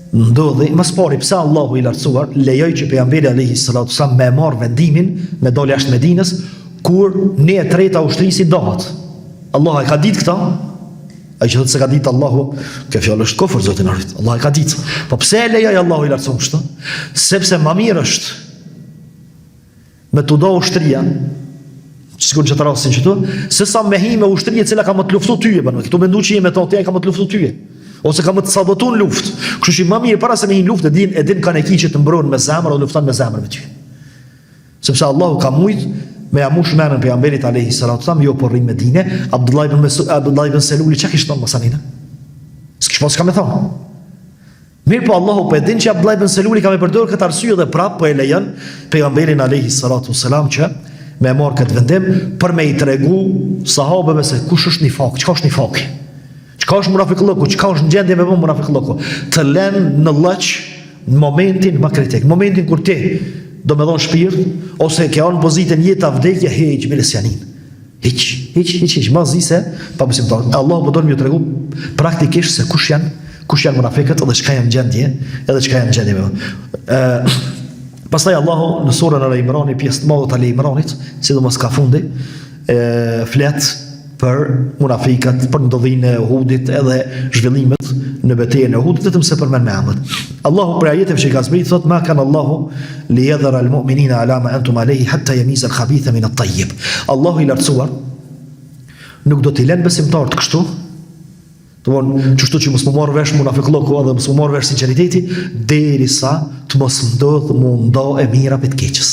ndodhi? Më pari pse Allahu i lartësuar lejoi që pejgamberi alayhi salatu wasallam me marr vendimin me dal jashtë Medinës kur ne e treta ushtrisi dohet. Allah e ka ditë këta. Ai që thotë se ka ditë Allahu, kjo fjalë është kufër zotin arrit. Allah e ka ditë. Po pse e lejoi Allahu i lartësuar kështu? Sepse më mirë është me të do ushtria, sikur që të rasin që tu, se sa me hi me ushtria e cila ka më të luftu tyje, këtu mendu që je me ta ka më të luftu tyje, ose ka më të sabotun luft. Kështu që më mirë para se me hi në luft, e din kanë eki që të mbron me zemër, o luftan me zemër me ty. Sepse Allahu ka mujt me amush menën pejgamberit alayhi salatu wasallam, jo por rrim Medinë, Abdullah ibn Seluli çka kishte thonë masanina? S'kish pas ka më thonë. Mirë po Allahu po e din që Abdullah ibn Seluli ka më përdorur këtë arsye dhe prap po e lejon pejgamberin alayhi salatu wasalam që me marr këtë vendim për me i tregu sahabëve se kush është nifak, çka është nifaki. Çka është munafiqllëku, çka është gjendja me munafiqllëku. Të lën në lloç në momentin më kritik, momentin kur ti do me dhonë shpirt, ose ke anë pozitën jeta vdekja, heq me lesjanin. Heq, ma zi se, pa besimtar. Allah më do në mjë të regu praktikisht se kush janë munafikët, edhe çka janë gjendje, edhe çka janë gjendje me. Pastaj Allahu në surën Al Imran, pjesë të madhe të Al Imranit, sidomos ka fundi, flet për munafikat, për ndodhinë e Uhudit edhe zhvillimet në betejën e Uhudit, vetëm se përmend me emër. Allahu për ajeteve që ka zbrit thot ma kana Allahu li yadhara al-mu'minina ala ma antum alayhi hatta yamiza al-khabitha min at-tayyib. Allahu i lartësuar nuk do t'i lënë besimtarët kështu, domthon çështo që mos më marr vesh munafiqllëku edhe mos më marr vesh sinqeriteti derisa të mos ndodh mundo e mira për të keqës.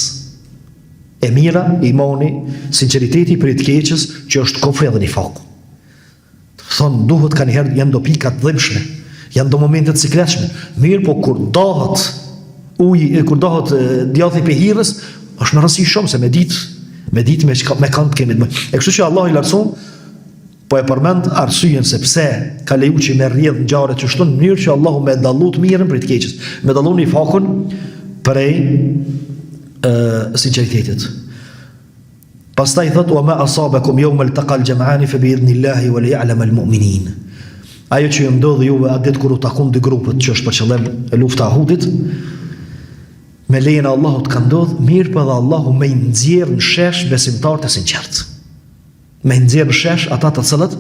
E mira, imani, sinqeriteti për të keqës që është kufri dhe nifaku. Thonë duhet kanë herë janë do pika të dhimbshme, janë do momente të sikletshme. Mirë, po kur dohet uji, kur dohet djathi pe hirrës, është në rëndësi shumë se me ditë me kanë të kemi. E kështu që Allah i lartëson, po e përmend arsyen se pse ka leju që me rrjedh ngjarje që shton në mënyrë që Allahu me dallu të mirën për të keqës, me dallu nifakun prej sinqeritetit. Pastaj thot wa ma asabakum yawma al-taqa al-jam'ani fa bi idhnillahi wa liya'lam al-mu'minin. Ajo që ju ndodhi juve atë ditë kur u takun dy grupet që është për qëllim lufta e Uhudit, me lejen e Allahut ka ndodhur, mirë po edhe Allahu me nxjerr në shesh besimtarët e sinqert. Me nxjerr në shesh ata të cilët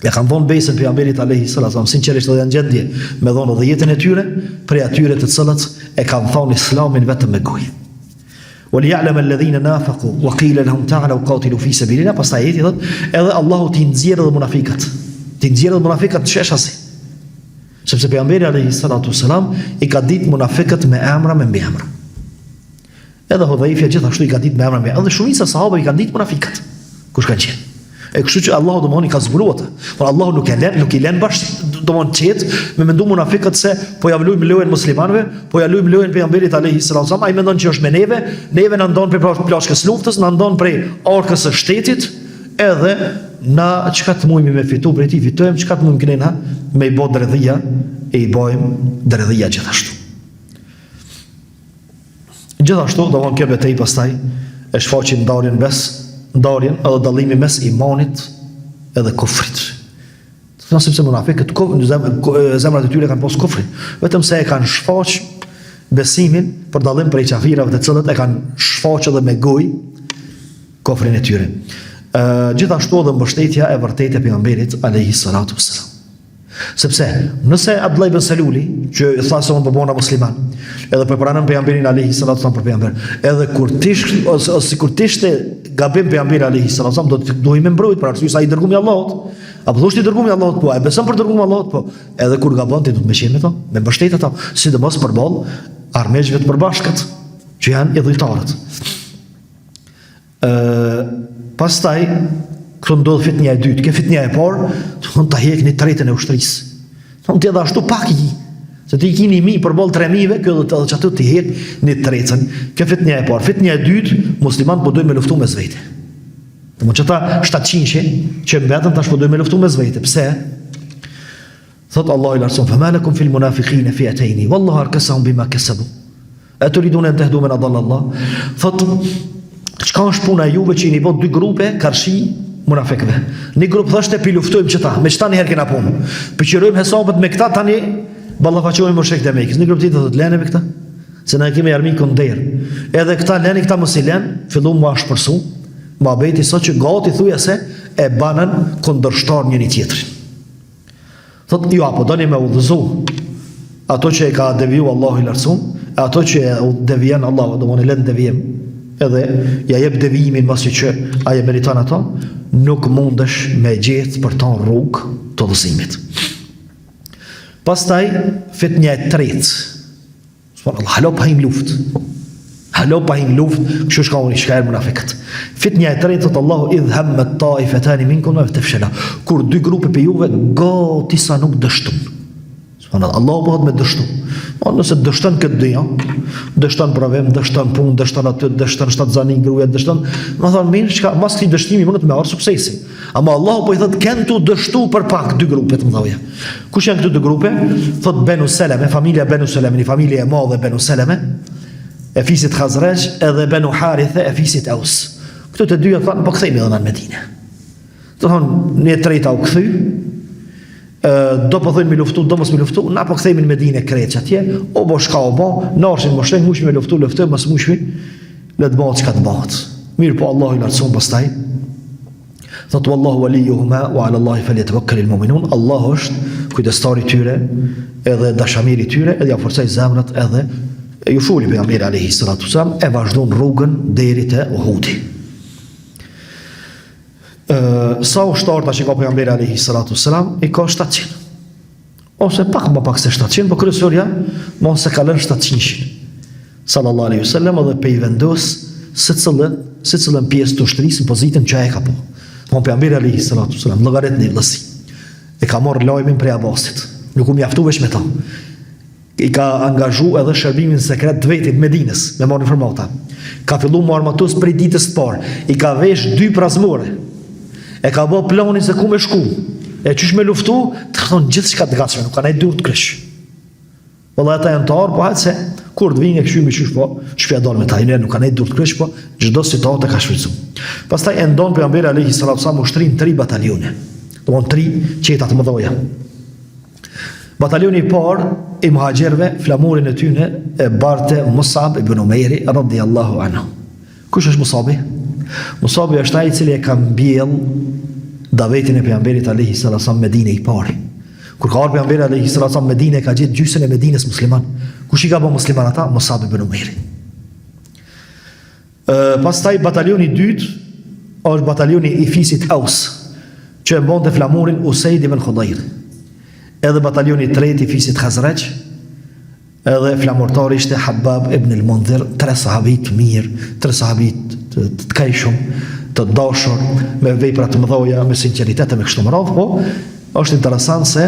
e kanë dhënë besën pejgamberit alayhi salatu wasallam, sinqerisht edhe janë gjendje me dhënë edhe jetën e tyre, prej atyre të cilët e kanë thonë islamin vetëm me gojë. وَلِيَعْلَمَ الَّذِينَ نَافَقُوا وَقِيلَ لَهُمْ تَعَالَوْا قَاتِلُوا فِي سَبِيلِ اللَّهِ. Pastaj ajeti thot edhe Allahu t'i nxjerrë edhe munafikat. T'i nxjerrë edhe munafikat në sheshasi. Sepse pejgamberi alayhi salatu wasalam i ka ditë munafiqët me emra me mbiemra. Edhe Hudhaifja gjithashtu i ka ditë me emra me, edhe shumica sahabëve i kanë ditë munafiqët. Kush kanë qenë? E kështu që Allahu domoni ka zbuluar ata. Por Allahu nuk i lën bash domon çet me mendu munafiqët se po ja vlojmë lojën muslimanëve, po ja lojmë lojën pejgamberit alayhi salatu wasalam, ai mendon që është me neve na ndon prej plashkës luftës, na ndon prej arkës së shtetit, edhe na çka të mujmë me fitu prej tij fitojmë, çka të mujmë kënena me i bë dredhia e i bëjmë dredhia gjithashtu. Gjithashtu domon kjo betejë pastaj e shfaqi ndarjen edhe dallimi mes imanit edhe kufrit. Sepse munafiqët zemrat e tyre kanë pas kufrin, vetëm se e kanë shfaq besimin për dallim prej qafirave të cilët e kanë shfaq edhe me gojë kufrin e tyre. Gjithashtu edhe mbështetja e vërtetë e pejgamberit alayhi salatu wassalam. Sepse nëse Abdullah ibn Saluli, që tha se unë bëbona musliman, edhe për pranon pejgamberin alayhi salatu wasallam për pejgamber, edhe kur tishte gabim pejgamberi alayhi salatu wasallam, do i më mbrojt për arsye se ai dërgumi i Allahut. Apo thoshti dërgumi i Allahut, po ai beson për dërgumin e Allahut, po edhe kur gabon ti do të më qenë me to, me mbështet ata, sidomos përballë armëjve të përbashkët, që janë idhujtarët. Pastaj kërë ndodhë fitnja e dytë, ke fitnja e parë, të ta hek një tretën e ushtrisë. Të edhe ashtu pak i, se ti i kini 1.000 për bolë 3.000, kjo dhe që atë të hek një tretën. Ke fitnja e parë. Fitnja e dytë, musliman po dojnë me luftu me zvete. Të më që ta 700 që mbetën tash po dojnë me luftu me zvete. Pse? Thotë Allah i larson, fëma lakum fil munafiqine fi atejni, wallahu arkasahum bima kasabu. E të ridune në tehdu me në dalë Allah. Thotë, çka është puna juve që i një bot 2 grupe, karshi munafikëve. Një grupë thashtë e pi luftojmë që ta, me qëta një herë kena punë. Pëqyrojmë hesabët me këta, tani ballafaqojmë më shek dhe mekës. Një grupë tjetë dhe të lene me këta, se na e kemi armikën derë. Edhe këta lene, këta mos i lenë, fillu më ashpërsu, më abeti sot që gati thuja se e banën kundërshtar njëri tjetrin. Thotë, jo, apo doni me udhëzu ato që e ka deviju Allahu i lartësuar, ato që e devijan Allahu, do më në lënë devijim, edhe ja jep devijimin masi që aje meriton ato, nuk mundesh me gjetë për ton rrugë të udhëzimit. Pastaj fitnja e tretë. Subhanallahu, halo pa him luftë. Halo pa him luftë, kështu shka unë i shkajer munafikët. Fitnja e tretë thotë Allahu idh hammat ta'ifatani minkum wa tafshala. Kur 2 grupe për juve gati sa nuk dështun. Subhanallahu, Allahu bëhet me dështu. Nëse dështon këtë dyja, dështon provim, dështon punë, dështon aty, dështon shtatzani gruaja, dështon, më thonë mirë, çka mas këtij dështimi mund të më marr suksesi. Ama Allahu po i thotë kanë tu dështu për pak 2 grupe të mëdha. Kush janë këto 2 grupe? Thot Banu Salame, familja Banu Salame, një familje e madhe Banu Salame, e fisit Khazraj, edhe Banu Haritha, e fisit Aus. Këto të dyja thonë po kthehemi edhe në Medinë. Do thonë një treta u kthy. Do po thojnë me luftu, do mos me luftu, na po kthehemi në Medinë kreç atje, o bo shka o bo, narshin mo shenj, mushmi me luftu, mos mushmi, le të bëhet çka të bëhet. Mirë po Allahu i lartëson pastaj. Thotë wallahu waliyuhuma wa ala Allahi falyatawakkalul mu'minun. Allahu është kujdestari tyre, edhe dashamiri tyre, edhe ja forcoj zemrat, edhe ju shuli pejgamberi alayhi salatu wasallam e vazhdon rrugën deri te Uhudi. Sa ushtarta që ka pejgamberi alayhi salatu wasalam, i ka 700. Ose pak më pak se 700, por kryesorja mos se kalon 700. Sallallahu alaihi wasallam edhe pe i vendos secilën pjesë të ushtrisë në pozitën që ai ka po. Pejgamberi alayhi salatu wasalam llogaret në vllasi. E ka marrë lajmin prej Abbasit. Nuk u mjaftu veç me ta. I ka angazhu edhe shërbimin sekret të vetit Medinës me marrë informata. Ka fillu më armatus prej ditës të parë. I ka vesh 2 prazmore. E ka bë planin se ku me shku. E qysh me luftu, të thonë gjithë shka të gatshme, nuk ka nej dur të krysh. Vëllai ata janë të arë, po hajtë se kur të vinë e këshymi qysh po, shpja donë me ta, i njerë nuk ka nej dur të krysh, po çdo situatë ka shfrytzu. Pastaj e ndonë pejgamberi alayhi salatu wasallam ushtrin 3 bataljone. Domthon 3 qeta të mëdha. Bataljoni i parë i muhaxherëve, flamurin e tyre e barte Musab ibn Umairi radhiyallahu anhu. Kush është Musabi? Musabi është ai i cili e ka mbjell davetin e pejgamberit alayhi salatu wasallam Medinë i parë. Kur ka ardhur pejgamberi alayhi salatu wasallam Medinë, ka gjetë gjysmën e Medinës musliman. Kush i ka bërë musliman ata? Musab ibn Umairi. Pastaj bataljoni i dytë është bataljoni i fisit Aus, që e mbonte flamurin Usaid ibn Khudayr. edhe batalioni i tretë i fisit Khazraj, edhe flamurtari ishte Habab ibn al-Mundhir, 3 sahabit mirë, 3 sahabit të kajshëm, të dashur, me vepra të mëdha, me sinqeritet e me kështu me radhë, po është interesant se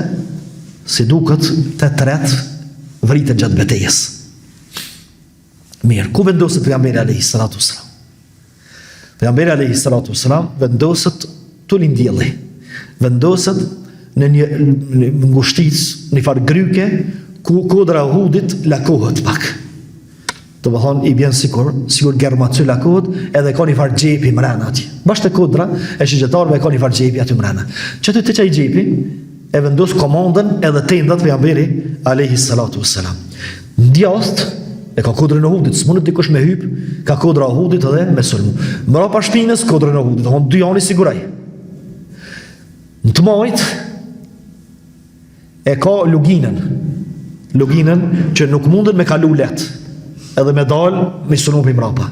si duket të tret vritet gjatë betejës. Mirë, ku vendoset pejgamberi alayhi salatu wasalam? Pejgamberi alayhi salatu wasalam vendoset tulin dielli. Vendoset në një ngushticë, në farë gryke, ku kodra e Uhudit lakohet pak. Do të thonë i bjen sikur germacy lakohet, edhe ka një farë xhepi mbrana atje. Bashkë te kodra e shigjetarëve ka një farë xhepi aty mbrana. Çfarë të çaj xhepi? E vendos komandën edhe tendat pejgamberi alayhi salatu wasalam. Ndjast e ka kodrën e Uhudit, s'mund të dikush me hyp, ka kodra e Uhudit edhe me sulm. Mbrapa shpinës kodrën e Uhudit, do 2 janë siguraj. Në të majt e ka luginën që nuk mundën me kalu let, edhe me dal me sunu për mrapa.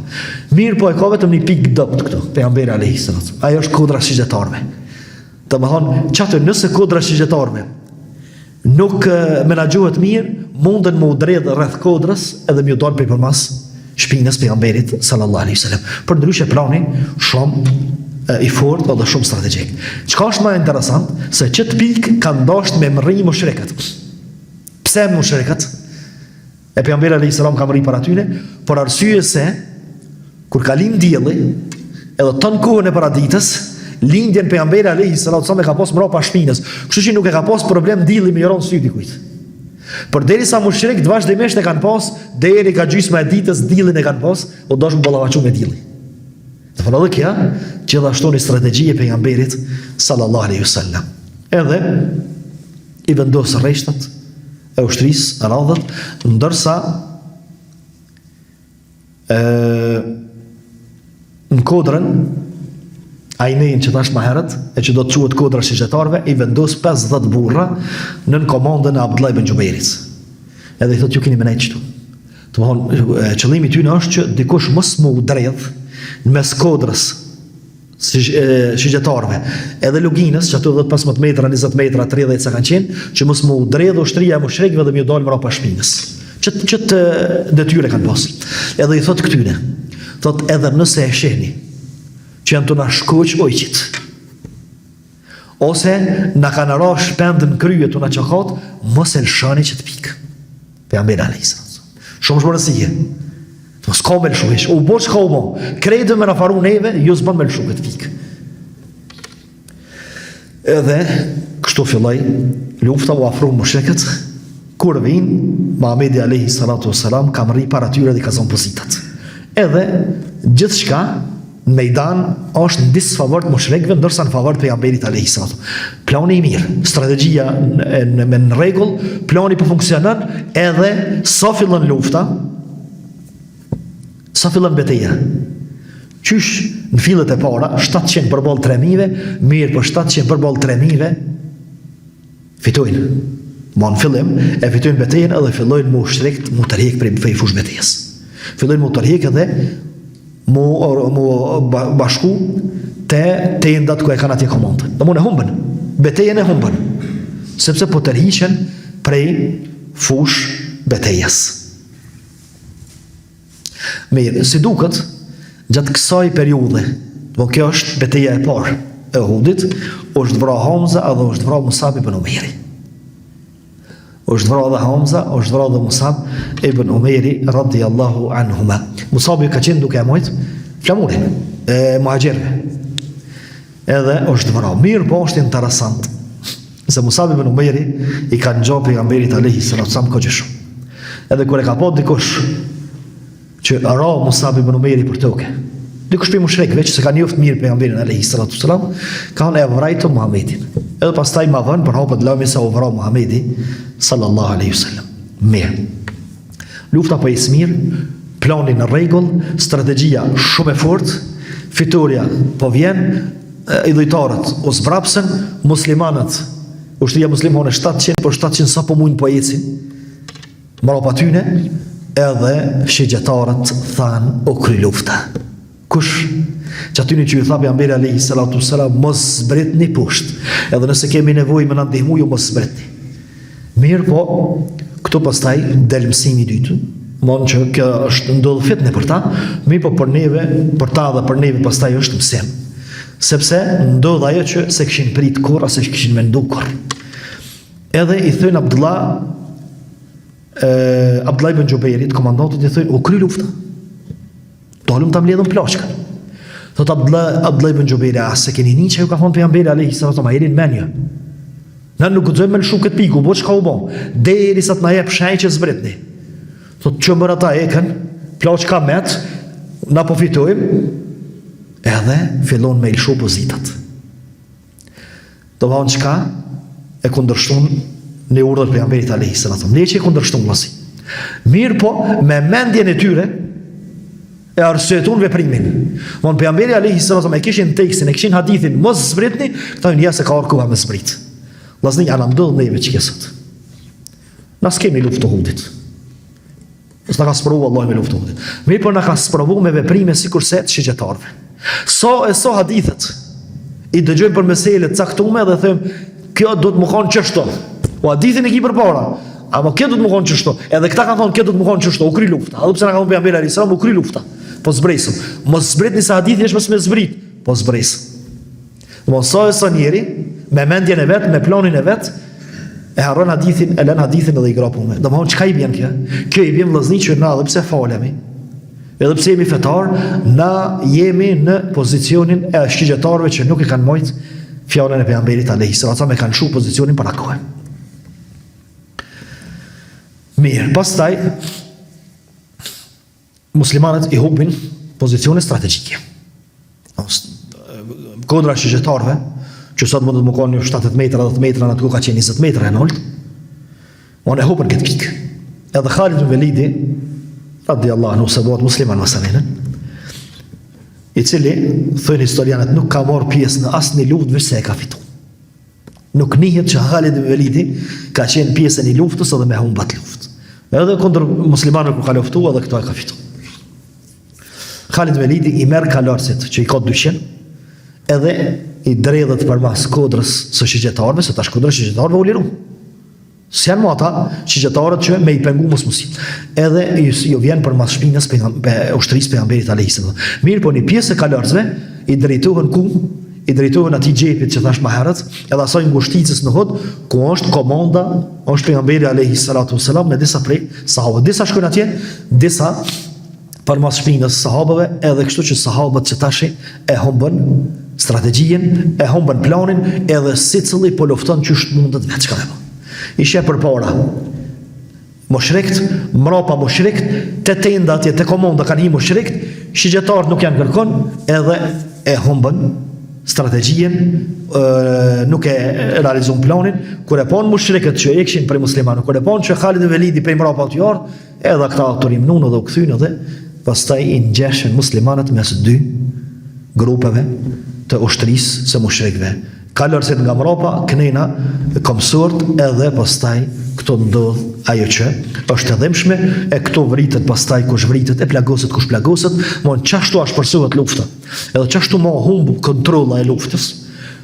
Mirë po e ka vetëm një pikë dëpt këtu, pejgamberi alayhi salatu. Ajo është kodra shigjetarëve. Të më thonë, qatë nëse kodra shigjetarëve nuk menaxhohet mirë, mundën më udredh rreth kodrës edhe më dal për mas shpinës pejgamberit sallallahu alaihi wasallam. Për ndryshe plani shumë i fort dhe shumë strategjik. Çka është më interesant se çet pikë kanë dashur me mrri mushrikët. Pse mushrikët? E pejgamberi alayhi salam ka mrri para tyre, por arsye se kur ka lind dielli, edhe ton kohën e paraditës, lindjen pejgamberi alayhi salatu wasallam e ka pas mbrapa shpinës. Kështu që nuk e ka pas problem dielli me ron sy dikujt. Por derisa mushrikët vazhdimisht e kanë pas, deri ka gjysma e ditës diellin e kanë pas, o dosh më ballavaçu me dielli. Të thonë edhe kja, gjithashtu një strategji e pejgamberit sallallahu alaihi wasallam. Edhe i vendosë rreshtat e ushtrisë radhët, ndërsa në kodrën ajnein që tash më herët, e që do të quhet kodra shigjetarëve, i vendos 50 burra nën komandën e Abdullah ibn Xhubairit. Edhe i thotë ju keni më nejt këtu. Do të thonë qëllimi i tyre është që dikush mos më udredh në mes kodrës shigjetarëve edhe luginës, që ato 15 metra, 20 metra, 30 sa kanë qenë, që mos më udredh ushtria e mushrikëve dhe më dalë mbrapa shpinës. Ç't detyre kanë pas. Edhe i thotë këtyre, thotë edhe nëse e shehni që janë të na shkoq ojqit, ose na kanë ra shpendën krye të na çakat, mos e lshani që të pikë. Pejgamberi alayhis salam. Shumë shpërësie. Mos ka me lëshu ish, u bosh ka u mo. Krejtë me në faru neve, ju s'ban me lëshu këtë fikë. Edhe, kështu filloj, lufta u afru mushrikët, kur vinë, Muhamedi alayhi salatu wasalam ka mri para tyre dhe ka zonë pozitat. Edhe, gjithë shka, në mejdan, është në disfavort mushrikëve, ndërsa në favort pejgamberit alayhi salatu. Plani i mirë, strategjia me në regull, plani për funksionan, edhe, sa fillon lufta, sa fillon betejë. Qysh në fillet e para 700 përballë 3000, mirë për 700 përballë 3000 fitojnë. Ma në fillim e fitojnë betejën edhe fillojnë mu shtrekt mu tërhek prej fush betejës. Fillojnë mu tërhek edhe mu bashku te tendat ku e kanë atje komandën. Dhe mu në humbën, betejën e humbën, sepse po tërhiqen prej fush betejës. Mirë, si duket, gjatë kësaj periudhe, do kjo është betejë e parë e Uhudit, është vra Hamza edhe është vra Musab ibn Umairi. Është vra dhe Hamza, është vra dhe Musab ibn Umairi radhiyallahu anhuma. Musab ka qenë duke e mojt flamurin e muhajgjerve. Edhe është vra. Mirë, po është interesant se Musab ibn Umairi i ka ngjoh pejgamberit alayhi salatu wasallam kogjëshu. Edhe kur e ka pa dikush që ra Musab ibn Umairi për toke, dikush për mushrikëve që se ka njoftë mirë pejgamberin alayhi salatu wasalam, kanë e vrajtur Muhamedit. Edhe pastaj ma vënë për hapët lëmi sa u vra Muhamedi sallallahu alaihi wasallam. Mirë. Lufta po ecë mirë, plani në rregull, strategjia shumë e fortë, fitoria po vjen, idhujtarët u zbrapsen, muslimanët, ushtria muslimane 700, por 700 sa po mujnë po ecin. Mbrapa tyne, edhe shigjetarët thanë o kry lufta. Kush? Që atyni që ju tha pejgamberi alayhi salatu wasalam, mos zbritni poshtë. Edhe nëse kemi nevojë me na ndihmu, ju mos zbritni. Mirë po, këtu pastaj del mësimi i dytë, mon që kjo është ndodhë fitne për ta, mirë po për neve, për ta dhe për neve pastaj është mësim. Sepse ndodhë ajo që se këshin prit kur, ase këshin mendu kur. Edhe i thënë Abdullah ibn Gjubejrit, komandantët i thënë, u kry lufta. Dolëm të mbledhën plashka. Thot Abdullah ibn Gjubejri, se keni një që ju ka thonë pejgamberi alayhi salatu wasallam, jerin menjë. Në nuk guxojmë me lëshu këtë piku, bo që ka u bo? Deri sa të na jep shenjë që zbritni. Thot që mërë ata eken, plashka met, na po fitojmë, edhe fillon me lëshu pozitat. Do vanë qka e kundërshtun në urdhër pejgamberit alayhi salatu wasallam. Ne që e kundërshtun vllasi. Mirë po, me mendjen e tyre e arsyetun veprimin. Von pejgamberi alayhi salatu wasallam e kishin tekstin, e kishin hadithin, mos zbritni, këta janë se ka orkuva me zbrit. Vllazni ana ndodh neve çikesat. Na skemi luftë Uhudit. Mos na ka sprovu Allah me luftë Uhudit. Mirë po na ka sprovu me veprime sikurse të shigjetarëve. So hadithet i dëgjojmë për mesele të caktuara dhe them kjo do të më konë çështo. O hadithin e ki përpara. Ama kjo do të më konë çështo. Edhe këta kanë thonë kjo do të më konë çështo, u kry lufta. Edhe pse na ka thonë pejgamberi alayhis salam u kry lufta. Po zbresëm. Mos zbritni se hadithi është mos me zbrit. Po zbresëm. Mos sa njeri me mendjen e vet, me planin e vet, e harron hadithin, e lën hadithin edhe i grapun me. Domthon çka i bën kjo? Kjo i bën vëllëzni që na edhe pse falemi. Edhe pse jemi fetar, na jemi në pozicionin e shigjetarëve që nuk e kanë mojt fjalën e pejgamberit alayhis salam, me kanë shu pozicionin para kohë. Mirë, pastaj muslimanët i hubin pozicione strategjike. Kodra shigjetarëve, që sot mund të më konë 70 metra, 10 metra, në të ku ka qenë 20 metra e nëllët, unë e hupën këtë pikë. Edhe Khalid ibn Velidi, radiallahu anhu, se bëhet musliman masalenën, i cili, thënë historianët, nuk ka marrë pjesë në asë një luftë vërse e ka fitu. Nuk nihet që Khalid ibn Velidi ka qenë pjesë e një luftës edhe me humbat luftë. Edhe kundër muslimanëve ku ka luftu, edhe këto e ka fitu. Khalid ibn Velidi i merr kalarësit që i ka 200, edhe i dredhet për mas kodrës së shigjetarëve, se tash kodrës së shigjetarëve u liru. Se janë ata shigjetarët që me i pengu muslimin. Edhe jo vjen për mas shpinës ushtrisë pejgamberit alayhis salam. Mirë po një pjesë e kalarësve i drejtohen ku? I drejtohen atij xhepit që thash më herët, edhe asaj ngushticës në Uhud, ku është komanda, është pejgamberi alayhis salatu wasalam me disa prej sahabëve. Disa shkojnë atje, disa për mas shpinës sahabëve, edhe kështu që sahabët që tashi e humbën strategjien, e humbën planin, edhe sicilli po lufton që është mundet vetë çka më. Ishe përpara mushrikët, mrapa mushrikët, te tenda atje, te komanda kanë hi mushrikët, shigjetarët nuk janë kërkon, edhe e humbën strategjien, nuk e realizon planin. Kur e pon mushrikët që e kishin prej muslimanëve, kur e pon që Khalid ibn Velidi prej mrapa të ardh, edhe këta autorimnun edhe u kthyn edhe pastaj i ngjeshën muslimanët mes dy grupeve të ushtrisë së mushrikëve. Kalorësit nga mrapa, kënena, komsort, edhe pastaj këto ndodh ajo që është e dhimbshme, e këto vritet pastaj kush vritet, e plagoset kush plagoset, mon çashtu as përsohet lufta. Edhe çashtu më humb kontrolla e luftës,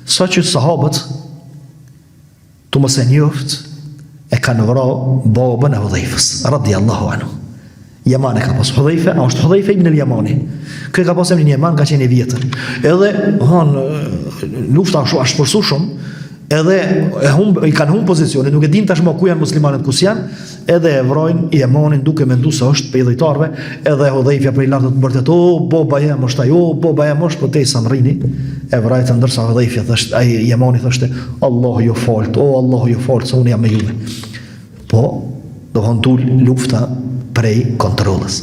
saqë sahabët tu mos e njoft e kanë vrarë babën e Hudhaifës radhiyallahu anhu. Yaman e ka pas Hudhaifa, është Hudhaifa ibn al-Yamani. Kë ka pasur në Yaman ka qenë i vjetër. Edhe lufta është përsu shumë, edhe i kanë humb pozicionin, nuk e din tashmë ku janë muslimanët ku janë, edhe e vrojnë Yamanin duke menduar se është pe dhejtarëve, edhe Hudhaifa prej lartë të bërtet, baba jam është ajo, baba jam është, po te sa rrini, e vrajtë ndërsa Hudhaifa thashë, ai Yamani thoshte, Allahu ju falt, Allahu ju falt, se unë jam me juve. Po, do hantul lufta prej kontrolës.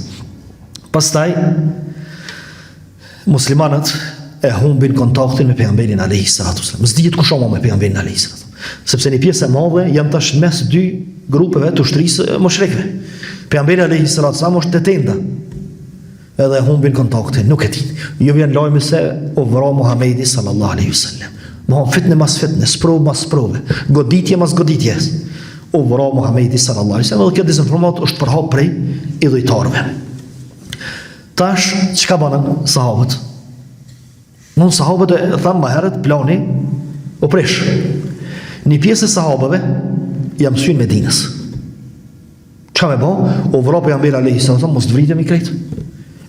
Pastaj muslimanët e humbin kontaktin me pejgamberin alayhis salatu wasallam. S'dihet kush me pejgamberin alayhis salatu. Sepse një pjesë e madhe janë tash mes dy grupeve të ushtrisë mushrikëve. Pejgamberi alayhis salatu wasallam është te tenda. Edhe humbin kontaktin, nuk e din. Jo vjen lajmi se u vra Muhamedi sallallahu alaihi wasallam. Mohon fitne mas fitne, sprov mas sprove, goditje mas goditje. U vra Muhamedi sallallahu alaihi wasallam, dhe kjo dezinformat është përhap prej idhujtarëve. Tash çka banën sahabët? Nun sahabët e thamë më herët plani u prish. Një pjesë e sahabëve jam mësyn Medinës. Qa me bo? O vëra pejgamberi alayhi salatu mos të vritemi krejt.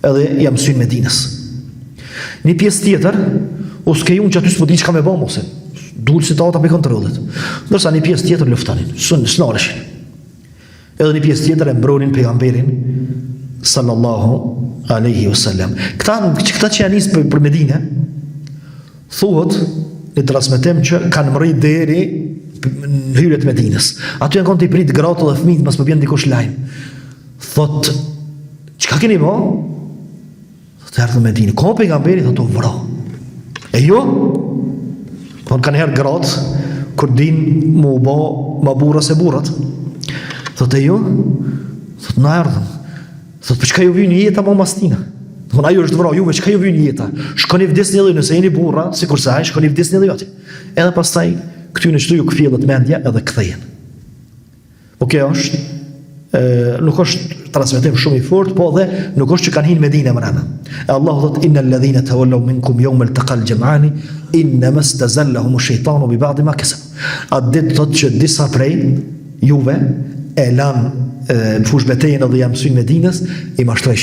Edhe jam mësyn Medinës. Një pjesë tjetër, o s'ke unë që aty s'po di çka me bo mose. Dulë si ta ata pe kontrollet. Ndërsa një pjesë tjetër luftanin, s'nareshin. Edhe një pjesë tjetër e mbronin pejgamberin sallallahu alaihi wasallam. Këta që janë nisë për Medinë, thuhet në transmetim që kanë mërrit deri në hyrjet e Medinës. Aty janë konë të i prit gratë dhe fëmijët, mas më bjen dikush lajm. Thot, çka keni bo? Thot, erdhën në Medinë. Ka pejgamberi, thot, o vëra. E jo? Thot, kanë herë gratë, kur din mu bo ma burra se burrat. Thot, e jo? Thot, na erdhën. Thot, për çka ju vini jeta ma mastina? Thot, ajo është vëra, juve çka ju vini jeta? Shkoni vdesni edhe nëse jeni burra, sikur se ai, shkoni vdesni edhe joti. Edhe pastaj këty në çdo ju kthjellet mendja edhe kthehen. Po kjo është nuk është transmetim shumë i fortë, po dhe nuk është që kanë hinë Medinë mrena. E Allahu thot innal ladhina tawallaw minkum yawma al-taqal jam'ani inma istazallahum ash-shaytanu bi ba'd ma kasabu. Atë ditë thot që disa prej juve e lanë në fush betejën edhe jam mësyn Medinës, i mashtroi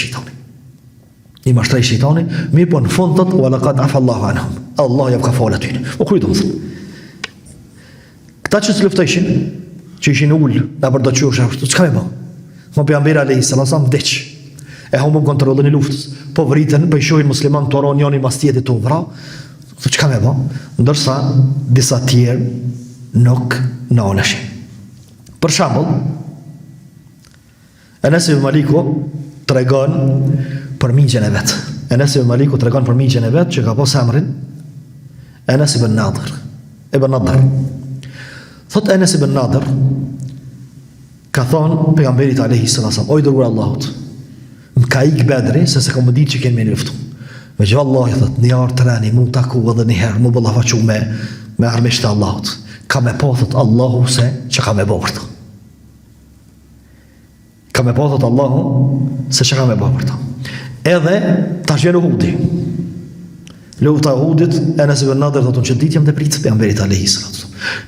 shejtani, mirë po në fund thot wa laqad afa Allahu anhum. Allah ja ka falë aty. O kujt do thot. Këta që s'luftojshin, që ishin ullë, në për do qurë, çka me bo? Më pejgamberi alayhi salam vdeq. E humbën kontrollin e luftës. Po vritën, po i shohin musliman të oron njëri mas tjetrit të vra. Çka me bo? Ndërsa disa tjerë nuk naleshin. Për shembull, Enes ibn Maliku tregon për migjen e vet. Enes ibn Maliku tregon për migjen e vet që ka pas emrin Enes ibn Nadr. Thot Enes ibn Nadr ka thonë pejgamberit alayhi salam, oj dërguar Allahut, më ka ik Bedri se kam ditë që kemi me luftu. Me që Allahi thot, një arë të rani, mu taku edhe një herë, mu bëllafaqu me armisht e Allahut. Ka me po thot Allahu se që ka me bërë të. Ka me po thot Allahu se që ka me bërë të. Edhe ta shvjen Uhudi. Lufta e Uhudit, Enes ibn Nadr thot unë që ditë jam të pritë, pejgamberit alayhi salam.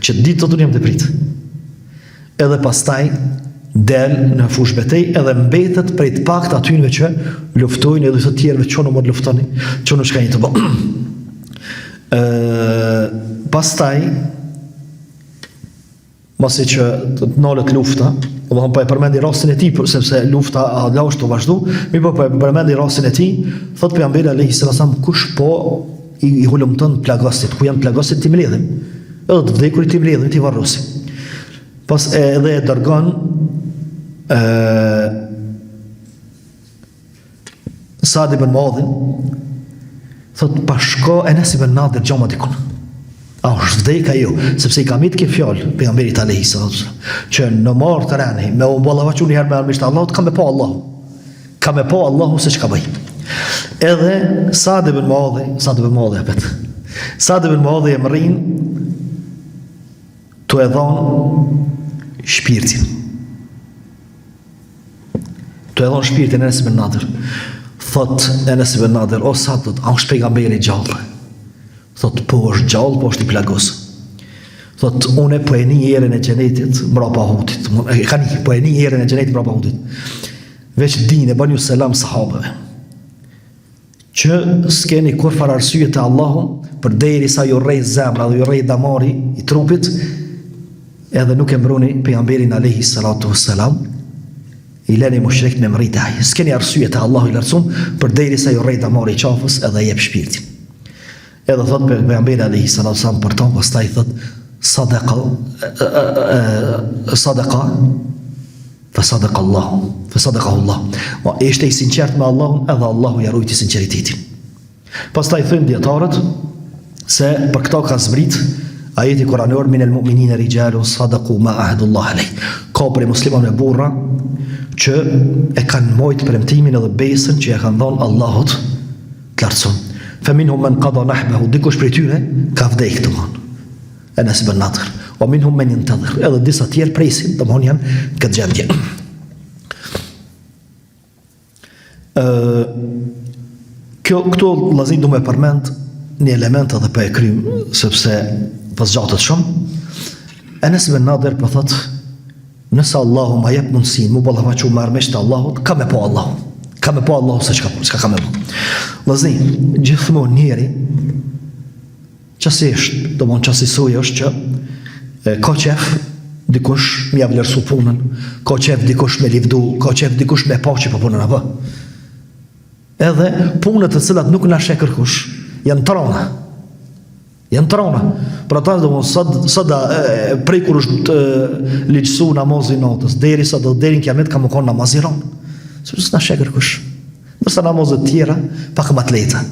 Që ditë thot unë jam të pritë. Edhe pastaj del në fush betej edhe mbetet prej të pak të atyre që luftojnë edhe të tjerëve që në mod luftoni, që në shka një të bo. Pastaj, masi që të nalët lufta, dhe po e përmendi rastin e ti, sepse lufta la është të vazhdu, mi po e përmendi rastin e ti, thot pejgamberi alayhi salam, kush po i hulumton plagasit, ku janë plagasit ti mledhim, edhe të vdekurit ti mledhim, ti varrosim. Pas edhe e dërgon Sa'd ibn Mu'adhin, thot pashko Enes ibn Nadr gjama dikun. A është vdek ajo, sepse i ka mit ke fjallë pejgamberit alayhi salatu që në marë të rani, me u ballafaqu një herë me armisht Allahut, ka me po Allahu. Ka me po Allahu se çka bëj. Edhe Sa'd ibn Mu'adhi apet. Sa'd ibn Mu'adhi e mërin të e dhonë shpirtin. Të e dhonë shpirtin Enes ibn Nadr. Thot Enes ibn Nadr, o Sa'd, a është pejgamberi gjallë? Thot, po është gjallë, po është i plagos. Thot, une po e një erën e gjenetit mbrapa Uhudit. Po e një erën e gjenetit mbrapa Uhudit. Veç dine, ban ju selam sahabëve, që s'keni kur far arsye të Allahun, për deri sa ju rrej zemra dhe ju rrej damari i trupit, edhe nuk e mbroni pejgamberin alayhi salatu wassalam, i leni mushrikët me mrit ai. S'keni arsye të Allahu i lartësuar, për deri sa ju rrej damari i qafës edhe jep shpirtin. Edhe thot pejgamberi alayhi salatu wassalam për ton, pastaj thot sadaqa fasadaqa Allah. Ishte i sinqert me Allahun, edhe Allahu ja ruajti sinqeritetin. Pastaj thënë dietarët se për këto ka zbrit ajeti kuranor min al-mu'minina rijalun sadaqu ma ahadullah alayh. Ka për muslimanë burra që e kanë mbajtur premtimin edhe besën që ja kanë dhënë Allahut të lartësuar. Fa minhum man qada nahbahu, dikush prej tyre ka vdekur domthon. Enes ibn Nadr. O minhum men yantadhir, edhe disa tjerë presin, domthon janë këtë gjendje. Këto vëllazë do më përmend një element edhe për e krym, sepse pas gjatet shumë. Enes ibn Nadr po thot, Nëse Allahu ma jep mundësin, mu ballafaqu me armiqtë e Allahut, ka me po Allahu. Ka me po Allahu se çka ka me po. Vëllazëni, gjithmonë njeri qasisht, do mon qasisoj është që ka qef dikush me ja vlerësu punën, ka qef dikush me livdu, ka qef dikush me pa që po punën apo. Edhe punët të cilat nuk na sheh kërkush, janë trona. Janë trona. Për ata do sada prej kur është ligjësu namazin natës, deri në kiamet ka më konë namaziron. Sepse s'na sheh kërkush. Ndërsa namazet tjera pak më të lehta.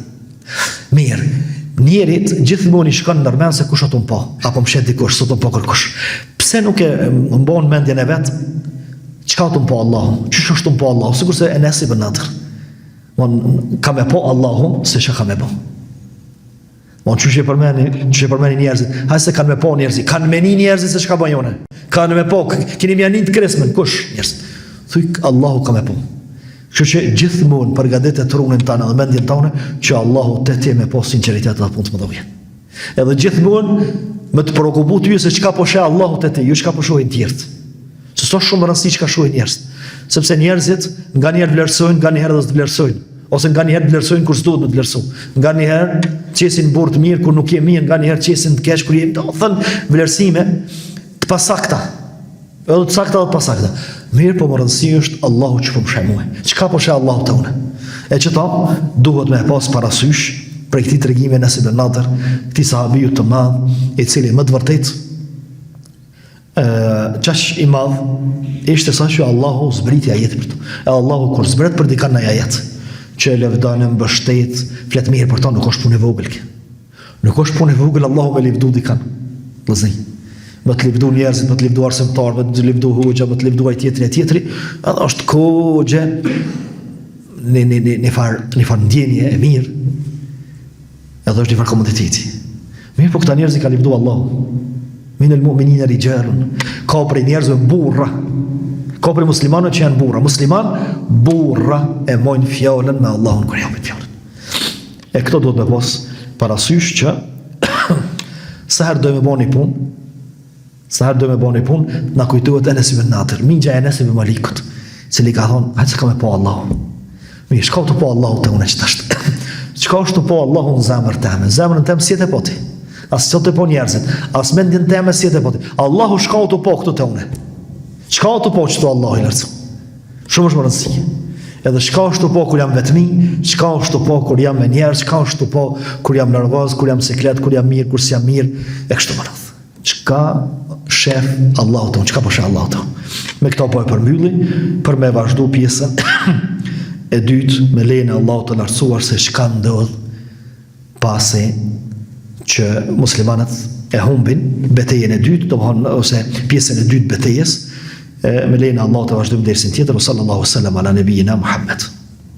Mirë. Njerit gjithmonë i shkon ndërmend se kush ato po, apo mshet dikush, sot po kërkush. Pse nuk e mbon mendjen e vet? Çka ato po Allahu? Çish është po Allahu? Sigurisht se Enes ibn Nadr. Ka me po Allahu se çka ka me po. Çuçi përmeni njerëzit. Hajse kanë me po njerëzit, kanë meni njerëzit se çka bëjone. Kanë me po, keni mjanin të kresmen, kush njerëz? Thuj Allahu ka me po. Kështu që gjithmonë përgatitet trunin tonë dhe mendjen tonë që Allahu te ti me po sinqeritet dhe punë të mëdha. Edhe gjithmonë më të prekupu ty se çka po sheh Allahu te ti, jo çka po shohin tjerët. Se s'është shumë rëndësi çka shohin njerëz. Sepse njerëzit nganjëherë vlerësojnë, nganjëherë do të vlerësojnë. Ose nganjëherë vlerësojnë kur s'duhet të vlerësojnë. Nganjëherë qesin burr të mirë kur nuk je mirë, nganjëherë qesin të keq kur je, do thënë vlerësime të pasakta. Edhe të sakta dhe të pasakta. Mirë, po më rëndësi është Allahu që po më sheh mua. Çka po sheh Allahu te unë? E çto duhet me pas parasysh për këtë tregime Enes ibn Nadr, këtij sahabiu të madh, i cili më të vërtetë qash i madh ishte sa që Allahu zbriti ajet për to. E Allahu kur zbret për dikan në ajet që lëvdanë mbështet, flet mirë për to, nuk është punë e vogël kjo. Nuk është punë e vogël Allahu me livdu dikan. Vëllazë, më të livdu njerëzit, më të livdu arsimtar, më të livdu hoxha, më të livdu ai tjetri, edhe është kohë në far ndjenje e mirë. Edhe është një far komoditeti. Mirë, po këta njerëz i ka livdu Allahu. Minel mu'minina rijalun. Ka prej njerëzve burra. Ka prej muslimanëve që janë burra. Musliman burra e mojnë fjallën me Allahun kur japin fjallën. E këto duhet me pas parasysh që sa herë do me bëni punë, na kujtohet Enes ibn Nadr, mingja Enes ibn Malikut, cili ka thonë, hajtë se ka me po Allahu. Mirë, shka të po Allahu të unë e qëtë ashtë. Qka është të po Allahu në zemër teme? Zemërën teme si e të poti. As që të po njerëzit, as mendjen teme si e të poti. Allahu shka të po këtu të une. Shka të po që të Allahu i lërcu. Shumë është më rëndësi. Edhe shka është të po kur jam vetëmi, shka është të po kur jam me njerë, shka është të po kur jam nervoz, kur jam siklet, kur jam mirë, kur si jam mirë, e kështu më rëndë. Qka shef Allahu të unë, qka po shef Allahu të unë. Me këta po e përmbylli, për me vazhdu pjesën e dytë me lejnë Allahu të lartësuar se shka ndodh pasi që muslimanët e humbin betejën e dytë, ose pjesën e dytë betejës, me lejnë Allahu të vazhdojmë dersin tjetër, sallallahu sallam ala nebijina Muhammed.